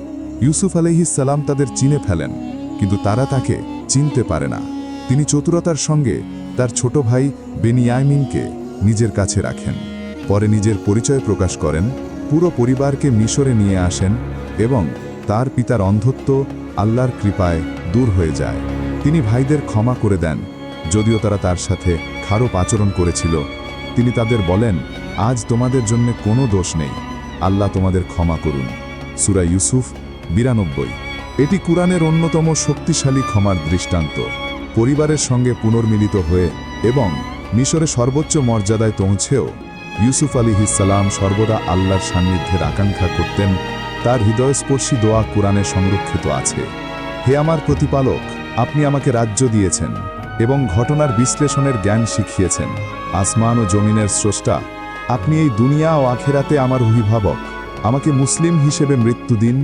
Speaker 2: ইউসুফ আলাইহিসসালাম তাদের চিনে ফেলেন, কিন্তু তারা তাকে চিনতে পারে না। তিনি চতুরতার সঙ্গে তার ছোট ভাই বেনিয়ামিনকে নিজের কাছে রাখেন। পরে নিজের পরিচয় প্রকাশ করেন, পুরো পরিবারকে মিশরে নিয়ে আসেন এবং তার পিতার অন্ধত্ব আল্লাহর কৃপায় দূর হয়ে যায়। তিনি ভাইদের ক্ষমা করে দেন, যদিও তারা তার সাথে খারাপ আচরণ করেছিল। তিনি তাদের বলেন, আজ তোমাদের জন্য কোনো দোষ নেই, আল্লাহ তোমাদের ক্ষমা করুন। সূরা ইউসুফ ৯২। এটি কুরআনের অন্যতম শক্তিশালী ক্ষমার দৃষ্টান্ত। পরিবারের সঙ্গে পুনর্মিলিত হয়ে এবং মিশরে সর্বোচ্চ মর্যাদায় পৌঁছেও ইউসুফ আলাইহিসসালাম সর্বদা আল্লাহর সান্নিধ্যের আকাঙ্ক্ষা করতেন। তার হৃদয়স্পর্শী দোয়া কুরআনে সংরক্ষিত আছে। হে আমার প্রতিপালক, আপনি আমাকে রাজ্য দিয়েছেন এবং ঘটনার বিশ্লেষণের জ্ঞান শিখিয়েছেন। আসমান ও জমিনের স্রষ্টা, আপনি এই দুনিয়া ও আখিরাতে আমার অভিভাবক। আমাকে মুসলিম হিসেবে মৃত্যু দিন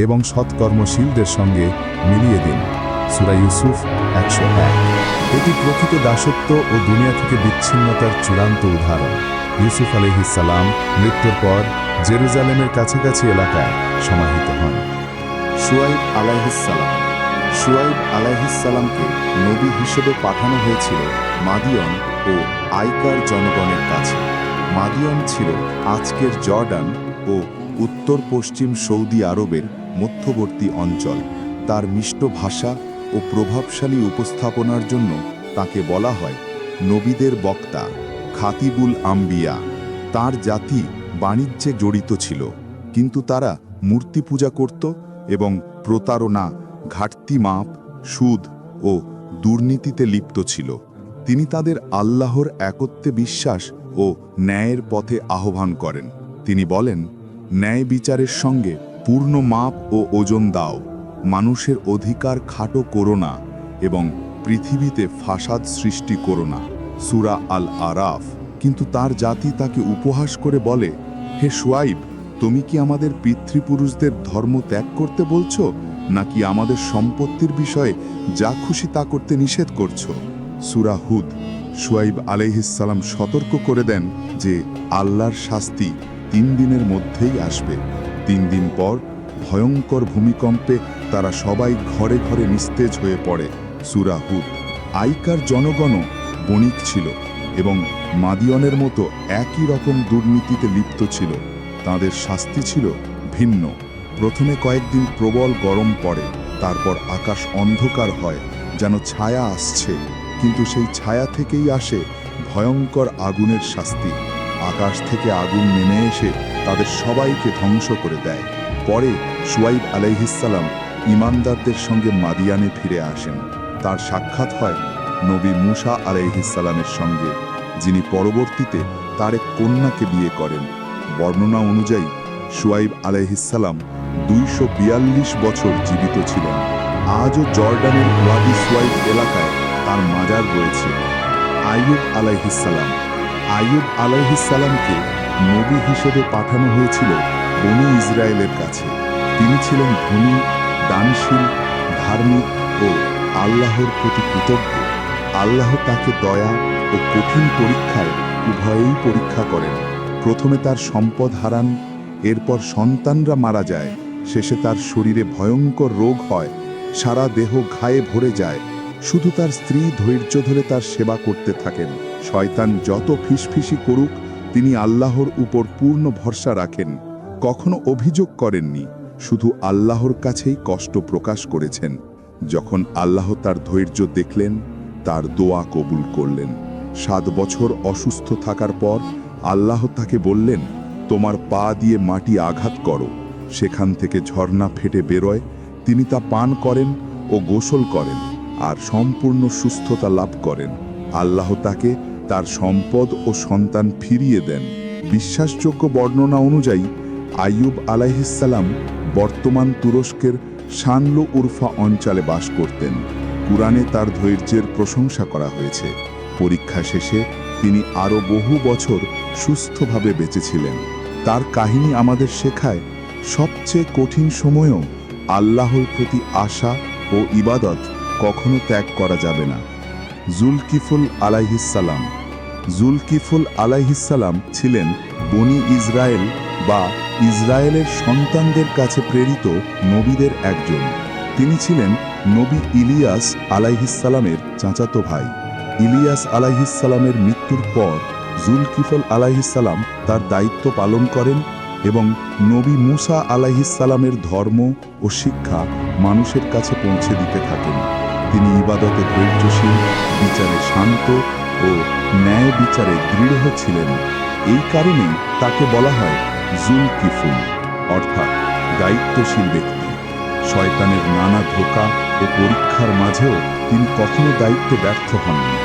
Speaker 2: এবং সৎকর্মশীলদের সঙ্গে মিলিয়ে দিন। সূরা ইউসুফ ১০১। এটি প্রকৃত দাসত্ব ও দুনিয়া থেকে বিচ্ছিন্নতার চূড়ান্ত উদাহরণ। ইউসুফ আলাইহিসসালাম মৃত্যুর পর জেরুজালেমের কাছাকাছি এলাকায় সমাহিত হন। শুআইব আলাইহিসসালাম। শুআইব আলাইহিসসালামকে নবী হিসেবে পাঠানো হয়েছিল মাদিয়ন ও আইকার জনগণের কাছে। মাদিয়ন ছিল আজকের জর্ডান ও উত্তর পশ্চিম সৌদি আরবের মধ্যবর্তী অঞ্চল। তার মিষ্ট ভাষা ও প্রভাবশালী উপস্থাপনার জন্য তাকে বলা হয় নবীদের বক্তা, খাতিবুল আম্বিয়া। তার জাতি বাণিজ্যে জড়িত ছিল, কিন্তু তারা মূর্তি পূজা করত এবং প্রতারণা, ঘাটতি মাপ, সুদ ও দুর্নীতিতে লিপ্ত ছিল। তিনি তাদের আল্লাহর একত্বে বিশ্বাস ও ন্যায়ের পথে আহ্বান করেন। তিনি বলেন,
Speaker 1: ন্যায় বিচারের সঙ্গে পূর্ণ মাপ ও ওজন দাও, মানুষের অধিকার খাটো করো না এবং পৃথিবীতে ফাসাদ সৃষ্টি করো না। সূরা আল আরাফ। কিন্তু তার জাতি তাকে উপহাস করে বলে, হে শুআইব, তুমি কি আমাদের পিতৃপুরুষদের ধর্ম ত্যাগ করতে বলছো, নাকি আমাদের সম্পত্তির বিষয়ে যা খুশি তা করতে নিষেধ করছো? সূরা হুদ। শুআইব আলাইহিসসালাম সতর্ক করে দেন যে আল্লাহর শাস্তি 3 দিনের মধ্যেই আসবে। 3 দিন পর ভয়ঙ্কর ভূমিকম্পে তারা সবাই ঘরে ঘরে নিস্তেজ হয়ে পড়ে। সূরা হুদ। আইকার জনগণও বণিক ছিল এবং মাদিয়নের মতো একই রকম দুর্নীতিতে লিপ্ত ছিল। তাদের শাস্তি ছিল ভিন্ন। প্রথমে কয়েকদিন প্রবল গরম পড়ে, তারপর আকাশ অন্ধকার হয়, যেন ছায়া আসছে, কিন্তু সেই ছায়া থেকেই আসে ভয়ঙ্কর আগুনের শাস্তি। আকাশ থেকে আগুন নেমে এসে তাদের সবাইকে ধ্বংস করে দেয়। পরে শুআইব আলাইহিসসালাম ঈমানদারদের সঙ্গে মাদিয়ানে ফিরে আসেন। তার সাক্ষাৎ হয় নবী মূসা আলাইহিসসালামের সঙ্গে, যিনি পরবর্তীতে তার এক কন্যাকে বিয়ে করেন। বর্ণনা অনুযায়ী শুআইব আলাইহিসসালাম 242 বছর জীবিত ছিলেন। আজও জর্ডানের ওয়াদি শুআইব এলাকায় তার মাজার রয়েছে। আইয়ুব আলাইহিসসালাম। আইয়ুব আলাইহিসসালামকে নবী হিসেবে পাঠানো হয়েছিল বনী ইসরায়েলের কাছে। তিনি ছিলেন ধনী, দানশীল, ধার্মিক ও আল্লাহর প্রতি কৃতজ্ঞ। আল্লাহ তাকে দয়া ও কঠিন পরীক্ষায় উভয়েই পরীক্ষা করেন। প্রথমে তার সম্পদ হারান, এরপর সন্তানরা মারা যায়, শেষে তার শরীরে ভয়ঙ্কর রোগ হয়, সারা দেহ ঘায়ে ভরে যায়। শুধু তার স্ত্রী ধৈর্য ধরে তার সেবা করতে থাকেন। শয়তান যত ফিসফিসি করুক, তিনি আল্লাহর উপর পূর্ণ ভরসা রাখেন। কখনো অভিযোগ করেননি, শুধু আল্লাহর কাছেই কষ্ট প্রকাশ করেছেন। যখন আল্লাহ তার ধৈর্য দেখলেন, তার দোয়া কবুল করলেন। 7 বছর অসুস্থ থাকার পর আল্লাহ তাকে বললেন, তোমার পা দিয়ে মাটি আঘাত করো। সেখান থেকে ঝর্ণা ফেটে বেরোয়। তিনি তা পান করেন ও গোসল করেন আর সম্পূর্ণ সুস্থতা লাভ করেন। আল্লাহ তাকে তার সম্পদ ও সন্তান ফিরিয়ে দেন। বিশ্বাসযোগ্য বর্ণনা অনুযায়ী আইয়ুব আলাইহিসসালাম বর্তমান তুরস্কের শানলু উরফা অঞ্চলে বাস করতেন। কুরআনে তার ধৈর্যের প্রশংসা করা হয়েছে। পরীক্ষা শেষে তিনি আরও বহু বছর সুস্থভাবে বেঁচেছিলেন। তার কাহিনী আমাদের শেখায়, সবচেয়ে কঠিন সময়েও আল্লাহর প্রতি আশা ও ইবাদত কখনো ত্যাগ করা যাবে না। জুলকিফুল আলাইহিসসালাম। জুলকিফুল আলাইহিসসালাম ছিলেন বনি ইসরায়েল বা ইসরায়েলের সন্তানদের কাছে প্রেরিত নবীদের একজন। তিনি ছিলেন নবী ইলিয়াস আলাইহিসসালামের চাচাতো ভাই। ইলিয়াস আলাইহিসসালামের মৃত্যুর পর জুলকিফল আলাইহিসসালাম তার দায়িত্ব পালন করেন এবং নবী মূসা আলাইহিসসালামের ধর্ম ও শিক্ষা মানুষের কাছে পৌঁছে দিতে থাকেন। তিনি ইবাদতে ধৈর্যশীল, বিচারে শান্ত ও ন্যায় বিচারে দৃঢ় ছিলেন। এই কারণেই তাকে বলা হয় জুলকিফুল, অর্থাৎ দায়িত্বশীল ব্যক্তি। শয়তানের নানা ধোঁকা ও পরীক্ষার মাঝেও তিনি কখনো দায়িত্বে ব্যর্থ হননি।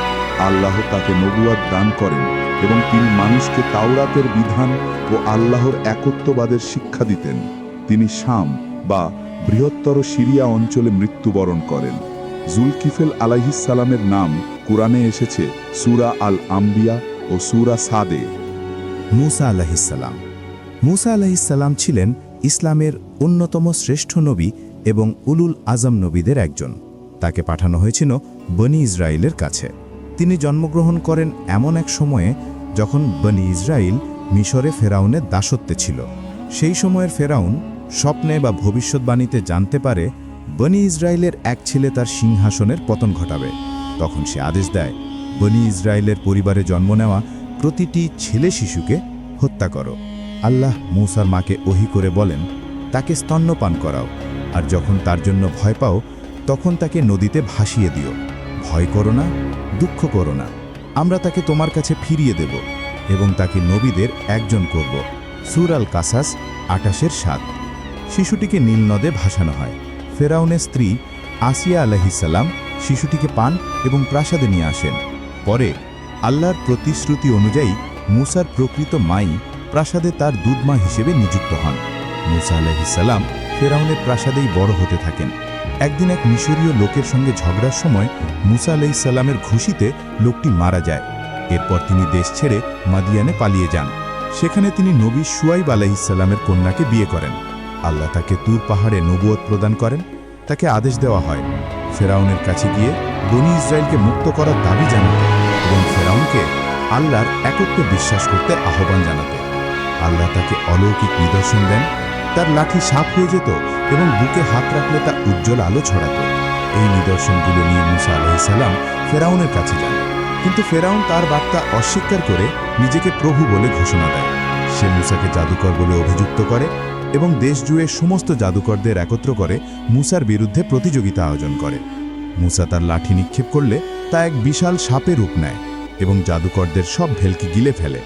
Speaker 1: আল্লাহ তাকে নবুয়াত দান করেন এবং তিনি মানুষকে তাওরাতের বিধান ও আল্লাহর একত্ববাদের শিক্ষা দিতেন। তিনি শাম বা বৃহত্তর সিরিয়া অঞ্চলে মৃত্যুবরণ করেন। জুলকিফল আলাইহিসসালামের নাম কুরআনে এসেছে সূরা আল আম্বিয়া ও সূরা সাদে।
Speaker 3: মূসা আলাইহিসসালাম। মূসা আলাইহিসসালাম ছিলেন ইসলামের অন্যতম শ্রেষ্ঠ নবী এবং উলুল আজম নবীদের একজন। তাকে পাঠানো হয়েছিল বনি ইসরায়েলের কাছে। তিনি জন্মগ্রহণ করেন এমন এক সময়ে যখন বনি ইসরায়েল মিশরে ফেরাউনের দাসত্বে ছিল। সেই সময়ের ফেরাউন স্বপ্নে বা ভবিষ্যৎবাণীতে জানতে পারে বনি ইসরায়েলের এক ছেলে তার সিংহাসনের পতন ঘটাবে। তখন সে আদেশ দেয়, বনি ইসরায়েলের পরিবারে জন্ম নেওয়া প্রতিটি ছেলে শিশুকে হত্যা করো। আল্লাহ মূসার মাকে ওহী করে বলেন, তাকে স্তন্যপান করাও, আর যখন তার জন্য ভয় পাও তখন তাকে নদীতে ভাসিয়ে দিও। ভয় করো না, দুঃখ করো না, আমরা তাকে তোমার কাছে ফিরিয়ে দেব এবং তাকে নবীদের একজন করব। সূরা আল কাসাস 28-7। শিশুটিকে নীল নদে ভাসানো হয়। ফেরাউনের স্ত্রী আসিয়া আলাইহিসসালাম শিশুটিকে পান এবং প্রাসাদে নিয়ে আসেন। পরে আল্লাহর প্রতিশ্রুতি অনুযায়ী মূসার প্রকৃত মাই প্রাসাদে তার দুধমা হিসেবে নিযুক্ত হন। মুসা আলাইহিস সালাম ফেরাউনের প্রাসাদেই বড় হতে থাকেন। একদিন এক মিশরীয় লোকের সঙ্গে ঝগড়ার সময় মুসা আলাইহিস সালামের ঘুষিতে লোকটি মারা যায়। এরপর তিনি দেশ ছেড়ে মাদিয়ানে পালিয়ে যান। সেখানে তিনি নবী শুয়াইব আলাইহিস সালামের কন্যাকে বিয়ে করেন। আল্লাহ তাকে তুর পাহাড়ে নবুয়ত প্রদান করেন। তাকে আদেশ দেওয়া হয় ফেরাউনের কাছে গিয়ে বনী ইসরায়েলকে মুক্ত করার দাবি জানাতে এবং ফেরাউনকে আল্লাহর একত্বে বিশ্বাস করতে আহ্বান জানাতে। আল্লাহ তাকে অলৌকিক নিদর্শন দেন। তার লাঠি সাপ হয়ে যেত এবং বুকে হাত রাখলে তা উজ্জ্বল আলো ছড়াত। এই নিদর্শনগুলো নিয়ে মুসা আলাইহিস সালাম ফেরাউনের কাছে যান, কিন্তু ফেরাউন তার বার্তা অস্বীকার করে নিজেকে প্রভু বলে ঘোষণা দেয়। সে মুসাকে জাদুকর বলে অভিযুক্ত করে এবং দেশ জুড়ে সমস্ত জাদুকরদের একত্র করে মুসার বিরুদ্ধে প্রতিযোগিতা আয়োজন করে। মুসা তার লাঠি নিক্ষেপ করলে তা এক বিশাল সাপের রূপ নেয় এবং জাদুকরদের সব ভেলকি গিলে ফেলে।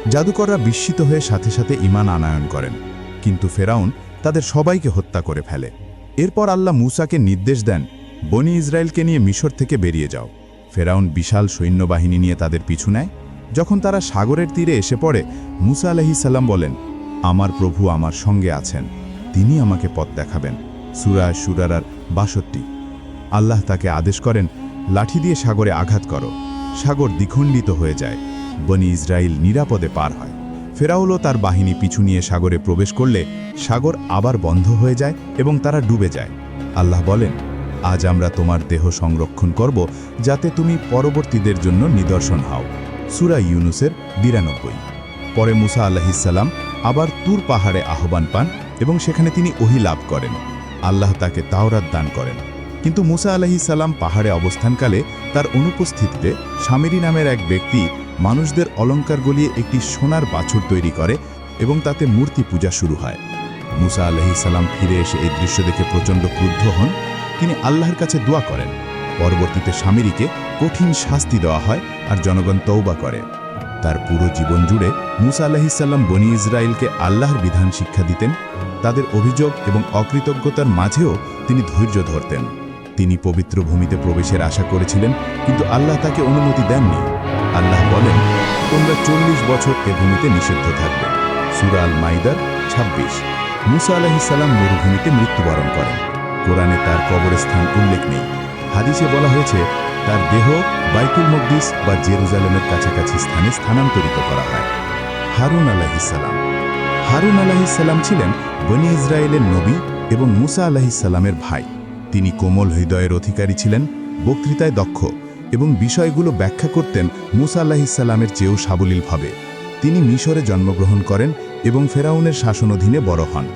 Speaker 3: জাদুকররা বিস্মিত হয়ে সাথে সাথে ঈমান আনয়ন করেন, কিন্তু ফেরাউন তাদের সবাইকে হত্যা করে ফেলে। এরপর আল্লাহ মুসাকে নির্দেশ দেন, বনী ইসরায়েলকে নিয়ে মিশর থেকে বেরিয়ে যাও। ফেরাউন বিশাল সৈন্যবাহিনী নিয়ে তাদের পিছু নেয়। যখন তারা সাগরের তীরে এসে পড়ে, মুসা আলাইহিস সালাম বলেন, আমার প্রভু আমার সঙ্গে আছেন, তিনি আমাকে পথ দেখাবেন। সূরা আশ-শুরার ৬২। আল্লাহ তাকে আদেশ করেন, লাঠি দিয়ে সাগরে আঘাত করো। সাগর দ্বিখণ্ডিত হয়ে যায়। বনী ইসরায়েল নিরাপদে পার হয়। ফেরাউনও তার বাহিনী পিছু নিয়ে সাগরে প্রবেশ করলে সাগর আবার বন্ধ হয়ে যায় এবং তারা ডুবে যায়। আল্লাহ বলেন, আজ আমরা তোমার দেহ সংরক্ষণ করব যাতে তুমি পরবর্তীদের জন্য নিদর্শন হও। সূরা ইউনুসের ৯২। পরে মুসা আলাইহিস সালাম আবার তুর পাহাড়ে আহ্বান পান এবং সেখানে তিনি ওহী লাভ করেন। আল্লাহ তাকে তাওরাত দান করেন। কিন্তু মুসা আলাইহিস সালাম পাহাড়ে অবস্থানকালে তার অনুপস্থিতিতে সামিরি নামের এক ব্যক্তি মানুষদের অলঙ্কার গলিয়ে একটি সোনার বাছুর তৈরি করে এবং তাতে মূর্তি পূজা শুরু হয়। মুসা আলাইহিস সালাম ফিরে এসে এই দৃশ্য দেখে প্রচণ্ড ক্রুদ্ধ হন। তিনি আল্লাহর কাছে দোয়া করেন। পরবর্তীতে সামিরিকে কঠিন শাস্তি দেওয়া হয় আর জনগণ তওবা করে। তার পুরো জীবন জুড়ে মুসা আলাইহিস সালাম বনী ইসরায়েলকে আল্লাহর বিধান শিক্ষা দিতেন। তাদের অভিযোগ এবং অকৃতজ্ঞতার মাঝেও তিনি ধৈর্য ধরতেন। তিনি পবিত্র ভূমিতে প্রবেশের আশা করেছিলেন, কিন্তু আল্লাহ তাকে অনুমতি দেননি। আল্লাহ বলেন, তোমরা ৪০ বছর এ ভূমিতে নিষিদ্ধ থাকবে। সূরা আল মাইদার ২৬। মুসা আলাইহিস সালাম মরুভূমিতে মৃত্যুবরণ করেন। কোরআনে তার কবরস্থান উল্লেখ নেই। হাদিসে বলা হয়েছে তার দেহ বাইতুল মকদিস বা জেরুজালেমের কাছাকাছি স্থানে স্থানান্তরিত করা হয়। হারুন আলাইহিস সালাম। হারুন আলাইহিস সালাম ছিলেন বনী ইসরায়েলের নবী এবং মুসা আলাইহিস সালামের ভাই। তিনি কোমল হৃদয়ের অধিকারী ছিলেন, বক্তৃতায় দক্ষ এবং বিষয়গুলো ব্যাখ্যা করতেন মুসা আলাইহিস সালামের চেয়েও সাবলীলভাবে। তিনি মিশরে জন্মগ্রহণ করেন এবং ফেরাউনের শাসনাধীনে বড় হন।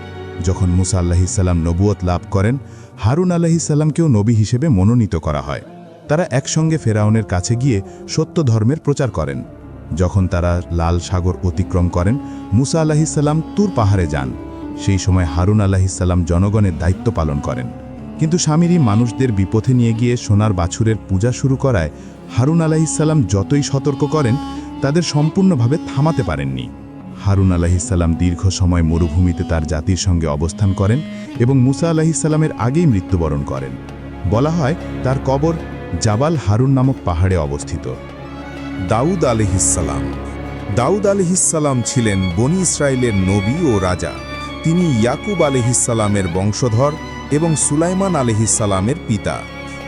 Speaker 3: যখন মুসা আলাইহিস সালাম নবুয়ত লাভ করেন, হারুন আলাইহিস সালামকেও নবী হিসেবে মনোনীত করা হয়। তারা একসঙ্গে ফেরাউনের কাছে গিয়ে সত্য ধর্মের প্রচার করেন। যখন তারা লাল সাগর অতিক্রম করেন, মুসা আলাইহিস সালাম তুর পাহাড়ে যান। সেই সময় হারুন আলাইহিস সালাম জনগণের দায়িত্ব পালন করেন। কিন্তু সামিরি মানুষদের বিপথে নিয়ে গিয়ে সোনার বাছুরের পূজা শুরু করায় হারুন আলাইহিস সালাম যতই সতর্ক করেন, তাদের সম্পূর্ণভাবে থামাতে পারেননি। হারুন আলাইহিস সালাম দীর্ঘ সময় মরুভূমিতে তার জাতির সঙ্গে অবস্থান করেন এবং মুসা আলাইহিস সালামের আগেই মৃত্যুবরণ করেন। বলা হয় তার কবর জাবাল হারুন নামক পাহাড়ে অবস্থিত।
Speaker 2: দাউদ আলাইহিস সালাম। দাউদ আলাইহিস সালাম ছিলেন বনী ইসরায়েলের নবী ও রাজা। তিনি ইয়াকুব আলাইহিস সালামের বংশধর এবং সুলাইমান আলাইহিস সালামের পিতা।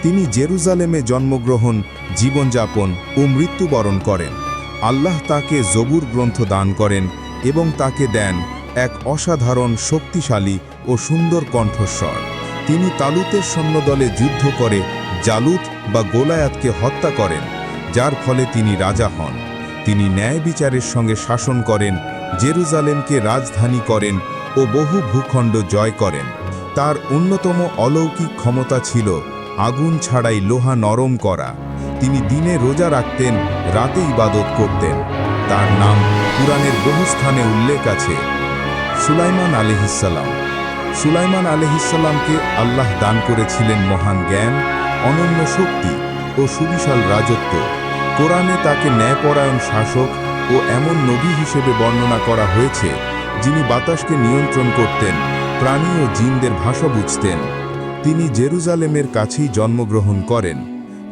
Speaker 2: তিনি জেরুজালেমে জন্মগ্রহণ, জীবনযাপন ও মৃত্যুবরণ করেন। আল্লাহ তাকে জবুর গ্রন্থ দান করেন এবং তাকে দেন এক অসাধারণ শক্তিশালী ও সুন্দর কণ্ঠস্বর। তিনি তালুতের সৈন্যদলে যুদ্ধ করে জালুত বা গোলায়াতকে হত্যা করেন, যার ফলে তিনি রাজা হন। তিনি ন্যায় বিচারের সঙ্গে শাসন করেন, জেরুজালেমকে রাজধানী করেন ও বহু ভূখণ্ড জয় করেন। তার অন্যতম অলৌকিক ক্ষমতা ছিল আগুন ছাড়াই লোহা নরম করা। তিনি দিনে রোজা রাখতেন, রাতে ইবাদত করতেন। তার নাম কুরআনের বহু স্থানে উল্লেখ আছে। সুলাইমান আলাইহিস সালাম। সুলাইমান আলাইহিস সালামকে আল্লাহ দান করেছিলেন মহান জ্ঞান, অনন্য শক্তি ও সুবিশাল রাজত্ব। কোরআনে তাকে ন্যায়পরায়ণ শাসক ও এমন নবী হিসেবে বর্ণনা করা হয়েছে, যিনি বাতাসকে নিয়ন্ত্রণ করতেন, প্রাণী ও জিনদের ভাষা বুঝতেন। তিনি জেরুজালেমের কাছেই জন্মগ্রহণ করেন।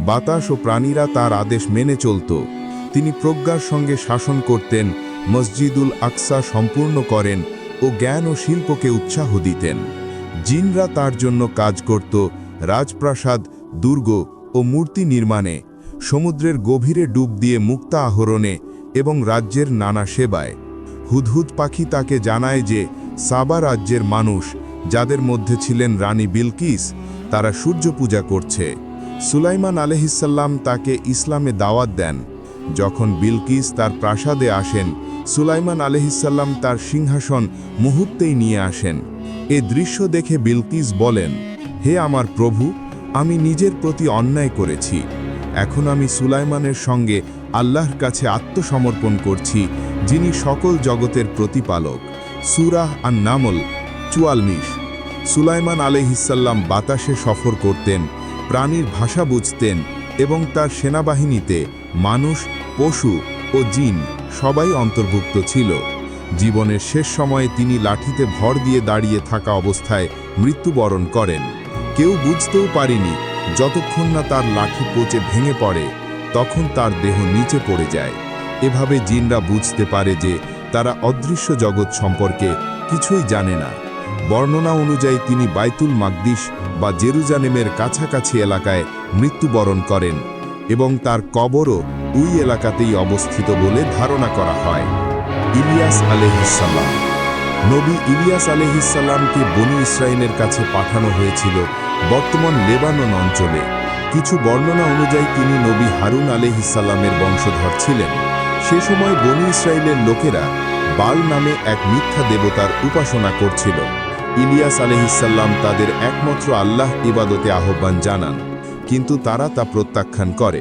Speaker 2: বাতাস ও প্রাণীরা তার আদেশ মেনে চলত। তিনি প্রজ্ঞার সঙ্গে শাসন করতেন
Speaker 1: মসজিদুল আকসা সম্পূর্ণ করেন ও জ্ঞান ও শিল্পকে উৎসাহ দিতেন। জিনরা তার জন্য কাজ করত রাজপ্রাসাদ, দুর্গ ও মূর্তি নির্মাণে, সমুদ্রের গভীরে ডুব দিয়ে মুক্তা আহরণে এবং রাজ্যের নানা সেবায়। হুদহুদ পাখি তাকে জানায় যে সাবা রাজ্যের মানুষ, যাদের মধ্যে ছিলেন রানী বিলকিস, তারা সূর্য পূজা করছে। সুলাইমান আলাইহিসসালাম তাকে ইসলামে দাওয়াত দেন। যখন বিলকিস তার প্রাসাদে আসেন, সুলাইমান আলাইহিসসালাম তার সিংহাসন মুহূর্তেই নিয়ে আসেন। এ দৃশ্য দেখে বিলকিস বলেন, হে আমার প্রভু, আমি নিজের প্রতি অন্যায় করেছি। এখন আমি সুলাইমানের সঙ্গে আল্লাহর কাছে আত্মসমর্পণ করছি, যিনি সকল জগতের প্রতিপালক। সূরা আন-নামল ৪৪। সুলাইমান আলাইহিসসালাম বাতাসে সফর করতেন, প্রাণীর ভাষা বুঝতেন এবং তার সেনাবাহিনীতে মানুষ, পশু ও জিন সবাই অন্তর্ভুক্ত ছিল। জীবনের শেষ সময়ে তিনি লাঠিতে ভর দিয়ে দাঁড়িয়ে থাকা অবস্থায় মৃত্যুবরণ করেন। কেউ বুঝতেও পারেনি, যতক্ষণ না তার লাঠি পচে ভেঙে পড়ে, তখন তার দেহ নিচে পড়ে যায়। এভাবে জিনরা বুঝতে পারে যে তারা অদৃশ্য জগৎ সম্পর্কে কিছুই জানে না। বর্ণনা অনুযায়ী তিনি বাইতুল মাকদিস বা জেরুজালেমের কাছাকাছি এলাকায় মৃত্যুবরণ করেন এবং তার কবরও ওই এলাকাতেই অবস্থিত বলে ধারণা করা হয়। ইলিয়াস আলাইহিসসালাম। নবী ইলিয়াস আলাইহিসসালামকে বনী ইসরাইলের কাছে পাঠানো হয়েছিল বর্তমান লেবানন অঞ্চলে। কিছু বর্ণনা অনুযায়ী তিনি নবী হারুন আলাইহিসসালামের বংশধর ছিলেন। সে সময় বনী ইসরাইলের লোকেরা বাল নামে এক মিথ্যা দেবতার উপাসনা করছিল। ইলিয়াস আলাইহিসসালাম তাদের একমাত্র আল্লাহ ইবাদতে আহ্বান জানান, কিন্তু তারা তা প্রত্যাখ্যান করে।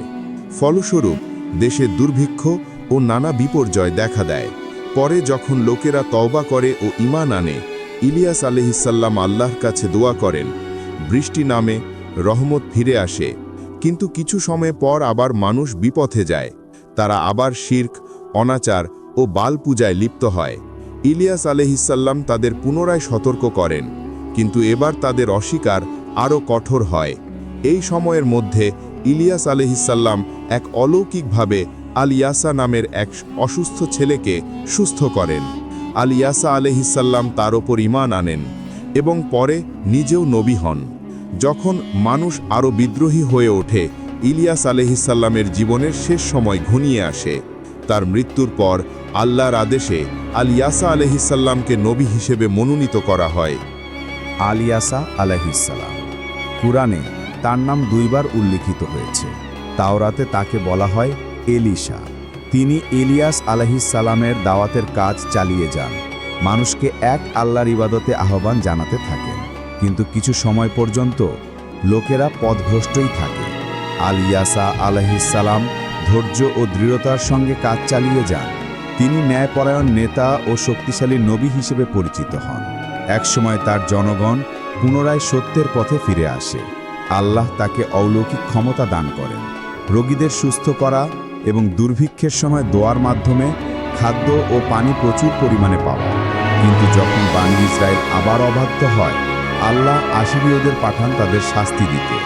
Speaker 1: ফলস্বরূপ দেশে দুর্ভিক্ষ ও নানা বিপর্যয় দেখা দেয়। পরে যখন লোকেরা তওবা করে ও ঈমান আনে, ইলিয়াস আলাইহিসসালাম আল্লাহর কাছে দোয়া করেন, বৃষ্টি নামে, রহমত ফিরে আসে। কিন্তু কিছু সময় পর আবার মানুষ বিপথে যায়। তারা আবার শিরক, অনাচার ও বাল পূজায় লিপ্ত হয়। ইলিয়াস আলাইহিসসালাম তাদের পুনরায় সতর্ক করেন, কিন্তু এবার তাদের অস্বীকার আরও কঠোর হয়। এই সময়ের মধ্যে ইলিয়াস আলাইহিসসালাম এক অলৌকিকভাবে আল ইয়াসা নামের এক অসুস্থ ছেলেকে সুস্থ করেন। আল ইয়াসা আলাইহিসসালাম তার ওপর ঈমান আনেন এবং পরে নিজেও নবী হন। যখন মানুষ আরও বিদ্রোহী হয়ে ওঠে, ইলিয়াস আলাইহিসসালামের জীবনের শেষ সময় ঘনিয়ে আসে। তার মৃত্যুর পর আল্লাহর আদেশে আল ইয়াসা আলাইহিসসালামকে নবী হিসেবে মনোনীত করা হয়।
Speaker 3: আল ইয়াসা আলাইহিসসালাম। কুরআনে তার নাম 2 বার উল্লিখিত হয়েছে। তাওরাতে তাকে বলা হয় এলিশা। তিনি ইলিয়াস আলাইহিসসালামের দাওয়াতের কাজ চালিয়ে যান, মানুষকে এক আল্লাহর ইবাদতে আহ্বান জানাতে থাকেন। কিন্তু কিছু সময় পর্যন্ত লোকেরা পথভ্রষ্টই থাকে। আল ইয়াসা আলাইহিসসালাম ধৈর্য ও দৃঢ়তার সঙ্গে কাজ চালিয়ে যান। তিনি ন্যায়পরায়ণ নেতা ও শক্তিশালী নবী হিসেবে পরিচিত হন। একসময় তার জনগণ পুনরায় সত্যের পথে ফিরে আসে। আল্লাহ তাকে অলৌকিক ক্ষমতা দান করেন, রোগীদের সুস্থ করা এবং দুর্ভিক্ষের সময় দোয়ার মাধ্যমে খাদ্য ও পানি প্রচুর পরিমাণে পাওয়া। কিন্তু যখন বনী ইসরাইল আবার অবাধ্য হয়, আল্লাহ আশিরীয়দের পাঠান তাদের শাস্তি দিতে।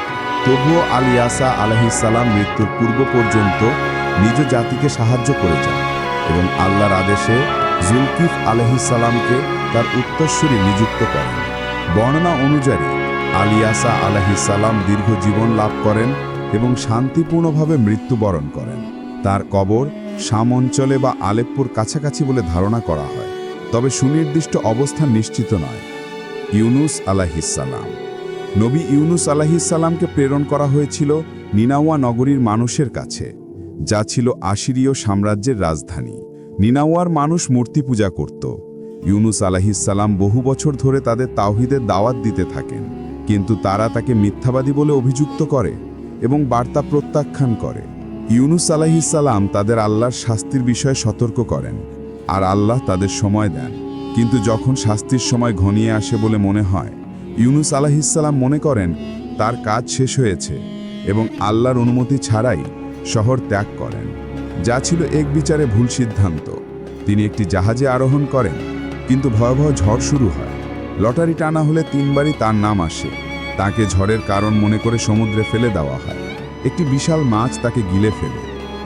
Speaker 3: তবুও আল ইয়াসা আলাইহিসসালাম মৃত্যুর পূর্ব পর্যন্ত নিজ জাতিকে সাহায্য করে যান এবং আল্লাহর আদেশে জুলকিফ আলাইহিসসালামকে তার উত্তরসূরি নিযুক্ত করেন। বর্ণনা অনুযায়ী আল ইয়াসা আলাইহিসসালাম দীর্ঘ জীবন লাভ করেন এবং শান্তিপূর্ণভাবে মৃত্যুবরণ করেন। তার কবর শাম অঞ্চলে বা আলেপ্পোর কাছাকাছি বলে ধারণা করা হয়, তবে সুনির্দিষ্ট অবস্থান নিশ্চিত নয়। ইউনুস আলাইহিসসালাম। নবী ইউনুস আলাইহিসসালামকে প্রেরণ করা হয়েছিল নিনাওয়া নগরীর মানুষের কাছে, যা ছিল আশিরীয় সাম্রাজ্যের রাজধানী। নিনাওয়ার মানুষ মূর্তি পূজা করত। ইউনুস আলাইহিসসালাম বহু বছর ধরে তাদের তাওহীদের দাওয়াত দিতে থাকেন, কিন্তু তারা তাকে মিথ্যাবাদী বলে অভিযুক্ত করে এবং বার্তা প্রত্যাখ্যান করে। ইউনুস আলাইহিসসালাম তাদের আল্লাহর শাস্তির বিষয়ে সতর্ক করেন, আর আল্লাহ তাদের সময় দেন। কিন্তু যখন শাস্তির সময় ঘনিয়ে আসে বলে মনে হয়, ইউনুস আলাইহিসসালাম মনে করেন তার কাজ শেষ হয়েছে এবং আল্লাহর অনুমতি ছাড়াই শহর ত্যাগ করেন, যা ছিল এক বিচারে ভুল সিদ্ধান্ত। তিনি একটি জাহাজে আরোহণ করেন, কিন্তু ভয়াবহ ঝড় শুরু হয়। লটারি টানা হলে 3 বারই তার নাম আসে। তাকে ঝড়ের কারণ মনে করে সমুদ্রে ফেলে দেওয়া হয়। একটি বিশাল মাছ তাকে গিলে ফেলে।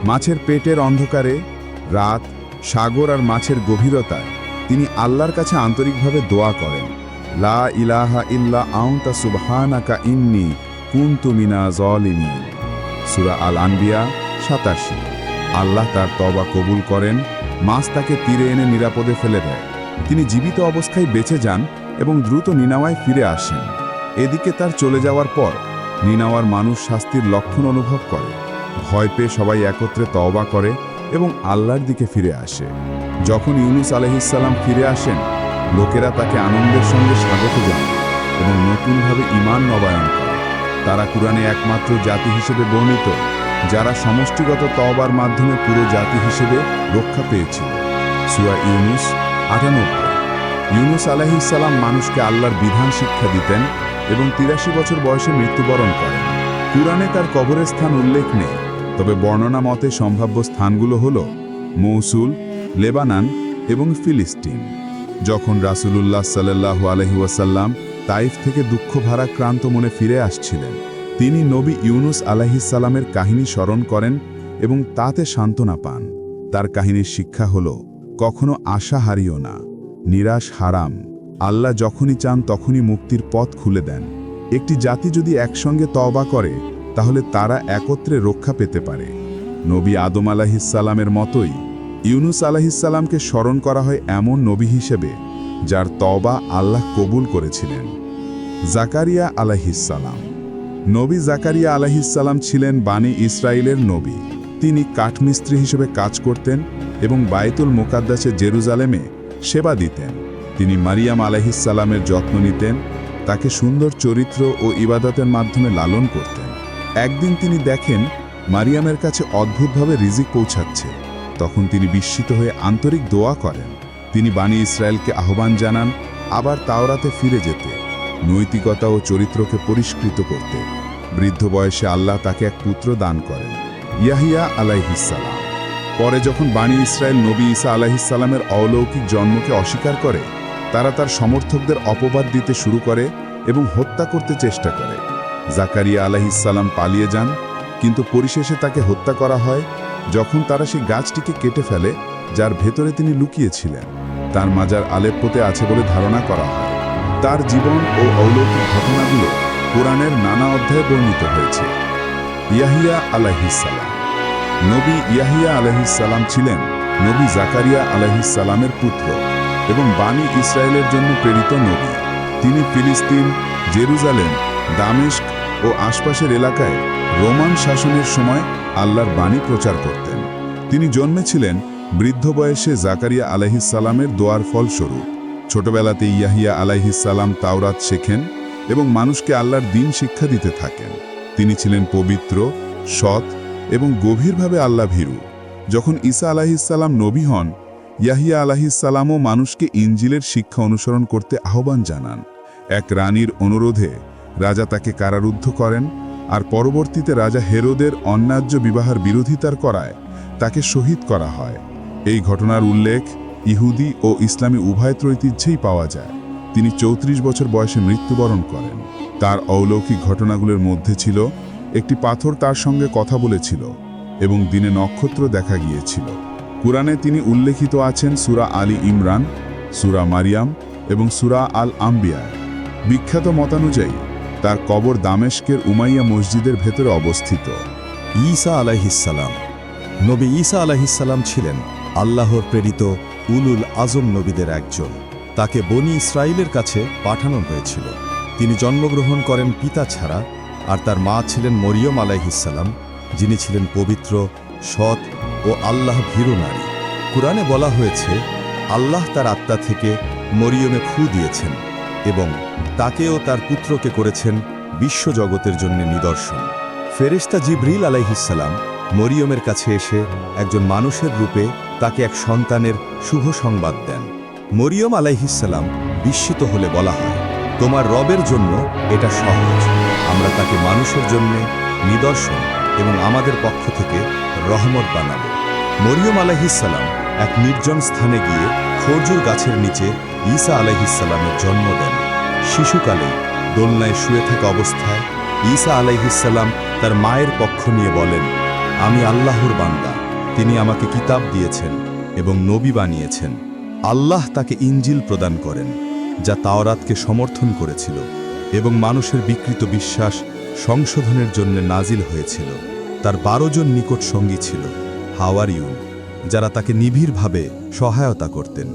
Speaker 3: মাছের পেটের অন্ধকারে রাত
Speaker 1: সাগর আর মাছের গভীরতায় তিনি আল্লাহর কাছে আন্তরিকভাবে দোয়া করেন, লা ইলাহা ইল্লা আনতা সুবহানাকা ইন্নী কুনতু মিনাজ জালিমিন। সূরা আল আনবিয়া 87। আল্লাহ তার তওবা কবুল করেন, মাছ তাকে তীরে এনে নিরাপদে ফেলে দেয়। তিনি জীবিত অবস্থায় বেঁচে যান এবং দ্রুত নিনাওয়ায় ফিরে আসেন। এদিকে তার চলে যাওয়ার পর নিনাওয়ার মানুষ শাস্তির লক্ষণ অনুভব করে। ভয় পেয়ে সবাই একত্রে তওবা করে এবং আল্লাহর দিকে ফিরে আসে। যখন ইউনুস আলাইহিসসালাম ফিরে আসেন, লোকেরা তাকে আনন্দের সঙ্গে স্বাগত জানায় এবং নতুনভাবে ঈমান নবায়ন করে। তারা কুরআনে একমাত্র জাতি হিসেবে বর্ণিত যারা সমষ্টিগত তওবার মাধ্যমে পুরো জাতি হিসেবে রক্ষা পেয়েছিল। সূরা ইউনুস ৯৮। ইউনুস আলাইহিসসালাম মানুষকে আল্লাহর বিধান শিক্ষা দিতেন এবং ৮৩ বছর বয়সে মৃত্যুবরণ করেন। কুরআনে তার কবরের স্থান উল্লেখ নেই, তবে বর্ণনা মতে সম্ভাব্য স্থানগুলো হল মৌসুল, লেবানন এবং ফিলিস্তিন। যখন রাসূলুল্লাহ সাল্লাল্লাহু আলাইহি ওয়াসাল্লাম তাইফ থেকে দুঃখ ভারাক্রান্ত মনে ফিরে আসছিলেন, তিনি নবী ইউনুস আলাইহিসসালামের কাহিনী স্মরণ করেন এবং তাতে সান্ত্বনা পান। তার কাহিনীর শিক্ষা হল, কখনো আশা হারিও না, নিরাশ হারাম। আল্লাহ যখনই চান তখনই মুক্তির পথ খুলে দেন। একটি জাতি যদি একসঙ্গে তওবা করে তাহলে তারা একত্রে রক্ষা পেতে পারে। নবী আদম আলাইহিসসালামের মতোই ইউনুস আলাইহিসসালামকে স্মরণ করা হয় এমন নবী হিসেবে যার তওবা আল্লাহ কবুল করেছিলেন। জাকারিয়া আলাইহিসসালাম। নবী জাকারিয়া আলাইহিসসালাম ছিলেন বানি ইসরায়েলের নবী। তিনি কাঠমিস্ত্রি হিসেবে কাজ করতেন এবং বায়তুল মুকাদ্দাসে জেরুজালেমে সেবা দিতেন। তিনি মারিয়াম আলাইহিসসালামের যত্ন নিতেন, তাকে সুন্দর চরিত্র ও ইবাদতের মাধ্যমে লালন করতেন। একদিন তিনি দেখেন মারিয়ামের কাছে অদ্ভুতভাবে রিজিক পৌঁছাচ্ছে। তখন তিনি বিস্মিত হয়ে আন্তরিক দোয়া করেন। তিনি বানি ইসরায়েলকে আহ্বান জানান আবার তাওরাতে ফিরে যেতে, নৈতিকতা ও চরিত্রকে পরিষ্কৃত করতে। বৃদ্ধ বয়সে আল্লাহ তাকে এক পুত্র দান করেন, ইয়াহিয়া আলাইহিসসালাম। পরে যখন বানি ইসরায়েল নবী ঈসা আলাইহিসসালামের অলৌকিক জন্মকে অস্বীকার করে, তারা তার সমর্থকদের অপবাদ দিতে শুরু করে এবং হত্যা করতে চেষ্টা করে। জাকারিয়া আলাইহিসসালাম পালিয়ে যান, কিন্তু পরিশেষে তাকে হত্যা করা হয় যখন তারা সেই গাছটিকে কেটে ফেলে যার ভেতরে তিনি লুকিয়েছিলেন। তার মাজার আলেপ্পোতে আছে বলে ধারণা করা হয়। তার জীবন ও অলৌকিক ঘটনাগুলো কুরআনের নানা অধ্যায়ে বর্ণিত হয়েছে। ইয়াহিয়া আলাইহিসসালাম। নবী ইয়াহিয়া আলাইহিসসালাম ছিলেন নবী জাকারিয়া আলাইহিসসালামের পুত্র এবং বানি ইসরায়েলের জন্য প্রেরিত নবী। তিনি ফিলিস্তিন, জেরুজালেম, দামেস্ক ও আশপাশের এলাকায় রোমান শাসনের সময় আল্লাহর বাণী প্রচার করতেন। তিনি জন্মেছিলেন বৃদ্ধ বয়সে জাকারিয়া আলাইহিসসালামের দোয়ার ফলস্বরূপ। ছোটবেলাতে ইয়াহিয়া আলাইহিসসালাম তাওরাত শেখেন এবং মানুষকে আল্লাহর দ্বীন শিক্ষা দিতে থাকেন। তিনি ছিলেন পবিত্র, সৎ এবং গভীরভাবে আল্লাহ ভীরু। যখন ঈসা আলাইহিসসালাম নবী হন, ইয়াহিয়া আলাইহিসসালামও মানুষকে ইনজিলের শিক্ষা অনুসরণ করতে আহ্বান জানান। এক রানীর অনুরোধে রাজা তাকে কারারুদ্ধ করেন, আর পরবর্তীতে রাজা হেরোদের অন্যায্য বিবাহের বিরোধিতার করায় তাকে শহীদ করা হয়। এই ঘটনার উল্লেখ ইহুদি ও ইসলামী উভয় ঐতিহ্যেই পাওয়া যায়। তিনি ৩৪ বছর বয়সে মৃত্যুবরণ করেন। তার অলৌকিক ঘটনাগুলোর মধ্যে ছিল একটি পাথর তার সঙ্গে কথা বলেছিল এবং দিনে নক্ষত্র দেখা গিয়েছিল। কুরআনে তিনি উল্লেখিত আছেন সূরা আলী ইমরান, সূরা মারিয়াম এবং সূরা আল আম্বিয়া। বিখ্যাত মতানুযায়ী তার কবর দামেস্কের উমাইয়া মসজিদের ভেতরে অবস্থিত।
Speaker 3: ঈসা আলাইহিসসালাম। নবী ঈসা আলাইহিসসালাম ছিলেন আল্লাহর প্রেরিত উলুল আজম নবীদের একজন। তাকে বনি ইসরায়েলের কাছে পাঠানো হয়েছিল। তিনি জন্মগ্রহণ করেন পিতা ছাড়া, আর তার মা ছিলেন মরিয়ম আলাইহিসসালাম, যিনি ছিলেন পবিত্র, সৎ ও আল্লাহ ভীরু নারী। কুরআনে বলা হয়েছে, আল্লাহ তার আত্মা থেকে মরিয়মে ফু দিয়েছেন এবং তাকে ও তার পুত্রকে করেছেন বিশ্বজগতের জন্য নিদর্শন। ফেরেশতা জিবরিল আলাইহিসসালাম মরিয়মের কাছে এসে একজন মানুষের রূপে তাকে এক সন্তানের শুভ সংবাদ দেন। মরিয়ম আলাইহিসসালাম বিস্মিত হলে বলা হয়, তোমার রবের জন্য এটা সহজ, আমরা তাকে মানুষের জন্য নিদর্শন এবং আমাদের পক্ষ থেকে রহমত বানাবো। মরিয়ম আলাইহিসসালাম এক নির্জন স্থানে গিয়ে খরজুর গাছের নিচে ঈসা আলাইহিসসালামের জন্ম দেন। শিশুকালে দোলনায় শুয়ে থাকা অবস্থায় ঈসা আলাইহিসসালাম তার মায়ের পক্ষ নিয়ে বলেন, আমি আল্লাহর বান্দা, তিনি আমাকে কিতাব দিয়েছেন
Speaker 1: এবং নবী বানিয়েছেন। আল্লাহ তাকে ইনজিল প্রদান করেন, যা তাওরাতকে সমর্থন করেছিল এবং মানুষের বিকৃত বিশ্বাস সংশোধনের জন্য নাজিল হয়েছিল। তার 12 জন নিকট সঙ্গী ছিল, হাওয়ারিউন, যারা তাকে নিবিড়ভাবে সহায়তা করতেন।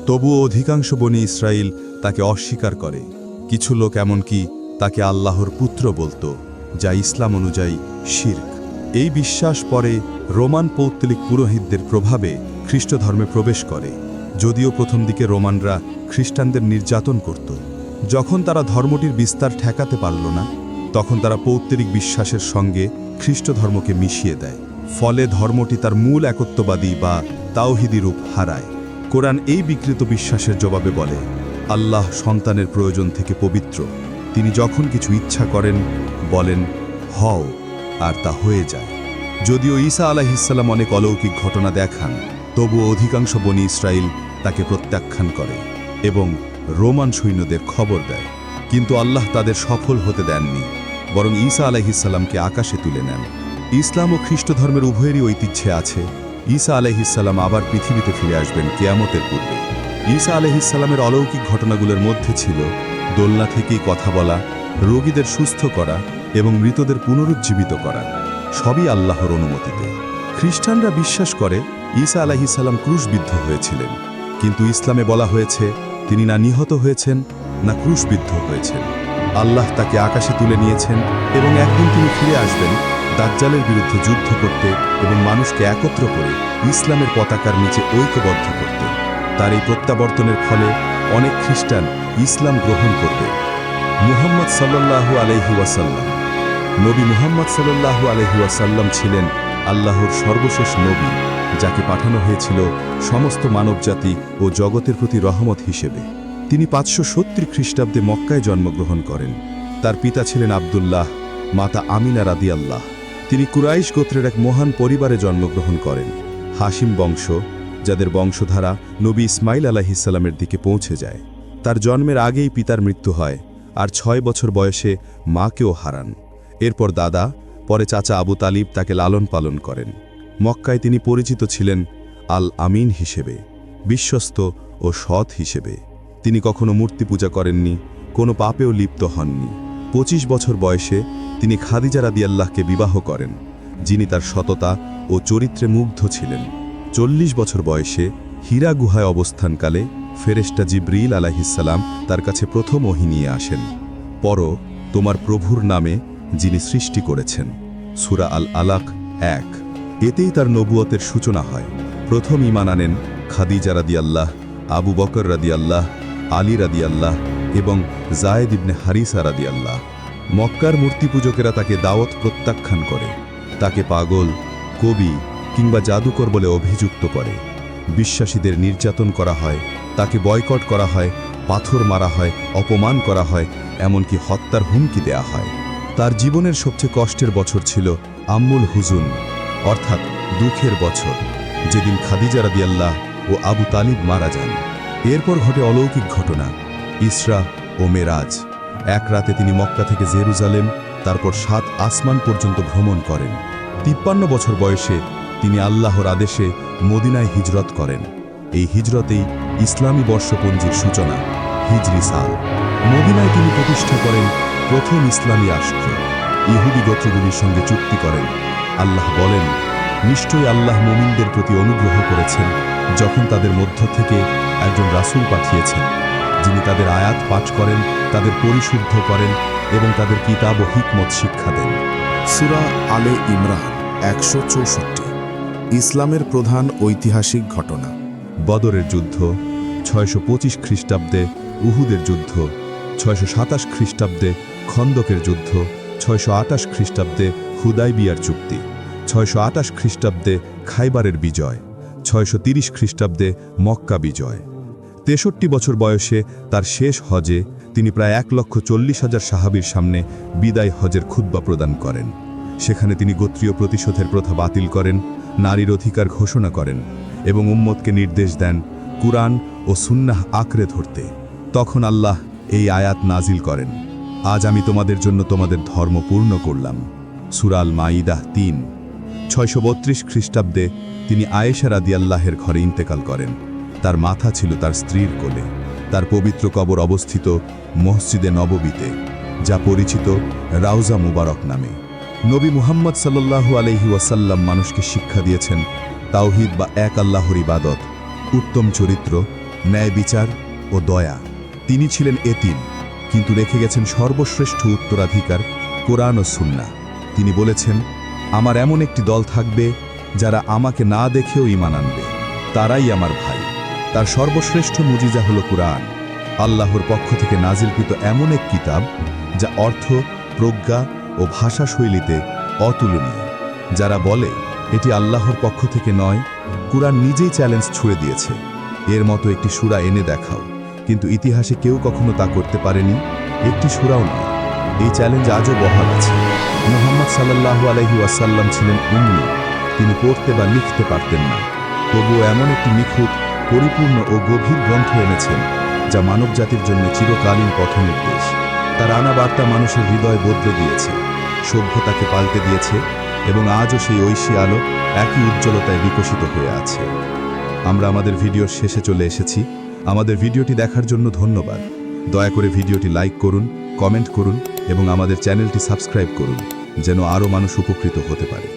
Speaker 1: তবুও অধিকাংশ বনি ইসরায়েল তাকে অস্বীকার করে। কিছু লোক এমনকি তাকে আল্লাহর পুত্র বলতো, যা ইসলাম অনুযায়ী শিরক। এই বিশ্বাস পরে রোমান পৌত্তলিক পুরোহিতদের প্রভাবে খ্রিস্ট ধর্মে প্রবেশ করে। যদিও প্রথম দিকে রোমানরা খ্রিস্টানদের নির্যাতন করত, যখন তারা ধর্মটির বিস্তার ঠেকাতে পারল না, তখন তারা পৌত্তলিক বিশ্বাসের সঙ্গে খ্রিস্ট ধর্মকে মিশিয়ে দেয়। ফলে ধর্মটি তার মূল একত্ববাদী বা তাওহিদি রূপ হারায়। কোরআন এই বিকৃত বিশ্বাসের জবাবে বলে, আল্লাহ সন্তানের প্রয়োজন থেকে পবিত্র। তিনি যখন কিছু ইচ্ছা করেন, বলেন হও, আর তা হয়ে যায়। যদিও ঈসা আলাইহিসসালাম অনেক অলৌকিক ঘটনা দেখান, তবুও অধিকাংশ বনি ইসরায়েল তাকে প্রত্যাখ্যান করে এবং রোমান সৈন্যদের খবর দেয়। কিন্তু আল্লাহ তাদের সফল হতে দেননি, বরং ঈসা আলাইহিসসালামকে আকাশে তুলে নেন। ইসলাম ও খ্রিস্ট ধর্মের উভয়েরই ঐতিহ্যে আছে ঈসা আলাইহিসসালাম আবার পৃথিবীতে ফিরে আসবেন কিয়ামতের পূর্বে। ঈসা আলাইহিসসালামের অলৌকিক ঘটনাগুলোর মধ্যে ছিল দোলনা থেকেই কথা বলা, রোগীদের সুস্থ করা এবং মৃতদের পুনরুজ্জীবিত করা, সবই আল্লাহর অনুমতিতে। খ্রিস্টানরা বিশ্বাস করে ঈসা আলাইহিসসালাম ক্রুশবিদ্ধ হয়েছিলেন, কিন্তু ইসলামে বলা হয়েছে তিনি না নিহত হয়েছেন না ক্রুশবিদ্ধ হয়েছেন। আল্লাহ তাকে আকাশে তুলে নিয়েছেন এবং একদিন তিনি ফিরে আসবেন দাজ্জালের বিরুদ্ধে যুদ্ধ করতে এবং মানুষকে একত্র করে ইসলামের পতাকার নিচে ঐক্যবদ্ধ করতে। তার এই প্রত্যাবর্তনের ফলে অনেক খ্রিস্টান ইসলাম গ্রহণ করবে। মুহাম্মদ সাল্লাল্লাহু আলাইহি ওয়াসাল্লাম। নবী মুহাম্মদ সাল্লাল্লাহু আলাইহি ওয়াসাল্লাম ছিলেন আল্লাহর সর্বশেষ নবী, যাকে পাঠানো হয়েছিল সমস্ত মানবজাতি ও জগতের প্রতি রহমত হিসেবে। তিনি 570 খ্রিস্টাব্দে মক্কায় জন্মগ্রহণ করেন। তার পিতা ছিলেন আব্দুল্লাহ, মাতা আমিনা রাদিয়াল্লাহ। তিনি কুরাইশ গোত্রের এক মহান পরিবারে জন্মগ্রহণ করেন, হাশিম বংশ, যাদের বংশধারা নবী ইসমাইল আলাইহিসসালামের দিকে পৌঁছে যায়। তার জন্মের আগেই পিতার মৃত্যু হয়, আর 6 বছর বয়সে মাকেও হারান। এরপর দাদা, পরে চাচা আবু তালিব তাকে লালন পালন করেন। মক্কায় তিনি পরিচিত ছিলেন আল আমিন হিসেবে, বিশ্বস্ত ও সৎ হিসেবে। তিনি কখনো মূর্তি পূজা করেননি, কোনো পাপেও লিপ্ত হননি। 25 বছর বয়সে তিনি খাদিজা রাদিয়াল্লাহকে বিবাহ করেন, যিনি তার সততা ও চরিত্রে মুগ্ধ ছিলেন। 40 বছর বয়সে হীরা গুহায় অবস্থানকালে ফেরেশতা জিবরিল আলাইহিসসালাম তার কাছে প্রথম ওহী নিয়ে আসেন, পড়ো তোমার প্রভুর নামে যিনি সৃষ্টি করেছেন, সূরা আল আলাক 1। এতেই তার নবুয়তের সূচনা হয়। প্রথম ঈমান আনেন খাদিজা রাদিয়াল্লাহ, আবু বকর রাদিয়াল্লাহ, আলী রাদিয়াল্লাহ এবং যায়েদ ইবনে হারিসা রাদিয়াল্লাহ। মক্কার মূর্তি পূজকেরা তাকে দাওয়াত প্রত্যাখ্যান করে, তাকে পাগল, কবি কিংবা জাদুকর বলে অভিযুক্ত করে। বিশ্বাসীদের নির্যাতন করা হয়, তাকে বয়কট করা হয়, পাথর মারা হয়, অপমান করা হয়, এমনকি হত্যার হুমকি দেয়া হয়। তার জীবনের সবচেয়ে কষ্টের বছর ছিল আম্মুল হুজুন, অর্থাৎ দুঃখের বছর, যেদিন খাদিজা রাদিয়াল্লাহ ও আবু তালিব মারা যান। এরপর ঘটে অলৌকিক ঘটনা, ইসরা ও মেরাজ। এক রাতে তিনি মক্কা থেকে জেরুজালেম, তারপর 7 আসমান পর্যন্ত ভ্রমণ করেন। 53 বছর বয়সে তিনি আল্লাহর আদেশে মদিনায় হিজরত করেন। এই হিজরতেই ইসলামী বর্ষপঞ্জির সূচনা, হিজরি সাল। মদিনায় তিনি প্রতিষ্ঠা করেন প্রথম ইসলামী রাষ্ট্র। ইহুদি গোত্রগুলির সঙ্গে চুক্তি করেন। আল্লাহ বলেন, নিশ্চয়ই আল্লাহ মুমিনদের প্রতি অনুগ্রহ করেছেন যখন তাদের মধ্য থেকে একজন রাসূল পাঠিয়েছেন, যিনি তাদের আয়াত পাঠ করেন, তাদের পরিশুদ্ধ করেন এবং তাদের কিতাব ও হিকমত শিক্ষা দেন।
Speaker 2: সূরা আলে ইমরান 164। ইসলামের প্রধান ঐতিহাসিক ঘটনা।
Speaker 1: বদরের যুদ্ধ, 625 খ্রিস্টাব্দে উহুদের যুদ্ধ, 627 খ্রিস্টাব্দে খন্দকের যুদ্ধ, 628 খ্রিস্টাব্দে হুদাইবিয়ার চুক্তি, 628 খ্রিস্টাব্দে খাইবারের বিজয়, 630 খ্রিস্টাব্দে মক্কা বিজয়। 63 বছর বয়সে তার শেষ হজে তিনি প্রায় 1,40,000 সাহাবীর সামনে বিদায় হজের খুতবা প্রদান করেন। সেখানে তিনি গোত্রীয় প্রতিশোধের প্রথা বাতিল করেন, নারীর অধিকার ঘোষণা করেন এবং উম্মতকে নির্দেশ দেন কুরআন ও সুন্নাহ আঁকড়ে ধরতে। তখন আল্লাহ এই আয়াত নাজিল করেন, আজ আমি তোমাদের জন্য তোমাদের ধর্ম পূর্ণ করলাম, সূরা আল মাইদা 3। 632 খ্রিস্টাব্দে তিনি আয়েশা রাদিয়াল্লাহের ঘরে ইন্তেকাল করেন। তার মাথা ছিল তার স্ত্রীর কোলে। তার পবিত্র কবর অবস্থিত মসজিদে নববীতে, যা পরিচিত রাউজা মুবারক নামে। নবী মুহাম্মদ সাল্লাল্লাহু আলাইহি ওয়াসাল্লাম মানুষকে শিক্ষা দিয়েছেন তাওহীদ বা এক আল্লাহর ইবাদত, উত্তম চরিত্র, ন্যায় বিচার ও দয়া। তিনি ছিলেন এতিম, কিন্তু রেখে গেছেন সর্বশ্রেষ্ঠ উত্তরাধিকার, কোরআন ও সুন্নাহ। তিনি বলেছেন, আমার এমন একটি দল থাকবে যারা আমাকে না দেখেও ঈমান আনবে, তারাই আমার ভাই। তার সর্বশ্রেষ্ঠ মুজিজা হল কুরআন, আল্লাহর পক্ষ থেকে নাজিলকৃত এমন এক কিতাব যা অর্থ, প্রজ্ঞা ও ভাষাশৈলীতে অতুলনীয়। যারা বলে এটি আল্লাহর পক্ষ থেকে নয়, কুরআন নিজেই চ্যালেঞ্জ ছুড়ে দিয়েছে, এর মতো একটি সূরা এনে দেখাও। কিন্তু ইতিহাসে কেউ কখনো তা করতে পারেনি, একটি সূরাও নয়। এই চ্যালেঞ্জ আজও বহাল আছে। মুহাম্মদ সাল্লাল্লাহু আলাইহি ওয়াসাল্লাম ছিলেন উম্মি, তিনি পড়তে বা লিখতে পারতেন না। তবুও এমন একটি নিখুঁত, পরিপূর্ণ ও গভীর গ্রন্থ এনেছেন যা মানবজাতির জন্য চিরকালীন পথনির্দেশ। তার আনা বার্তা মানুষের হৃদয় বদলে দিয়েছে, সভ্যতাকে পাল্টে দিয়েছে, এবং আজও সেই ঐশী আলো একই উজ্জ্বলতায় বিকশিত হয়ে আছে। আমরা আমাদের ভিডিওর শেষে চলে এসেছি। আমাদের ভিডিওটি দেখার জন্য ধন্যবাদ। দয়া করে ভিডিওটি লাইক করুন, কমেন্ট করুন এবং আমাদের চ্যানেলটি সাবস্ক্রাইব করুন, যেন আরও মানুষ উপকৃত হতে পারে।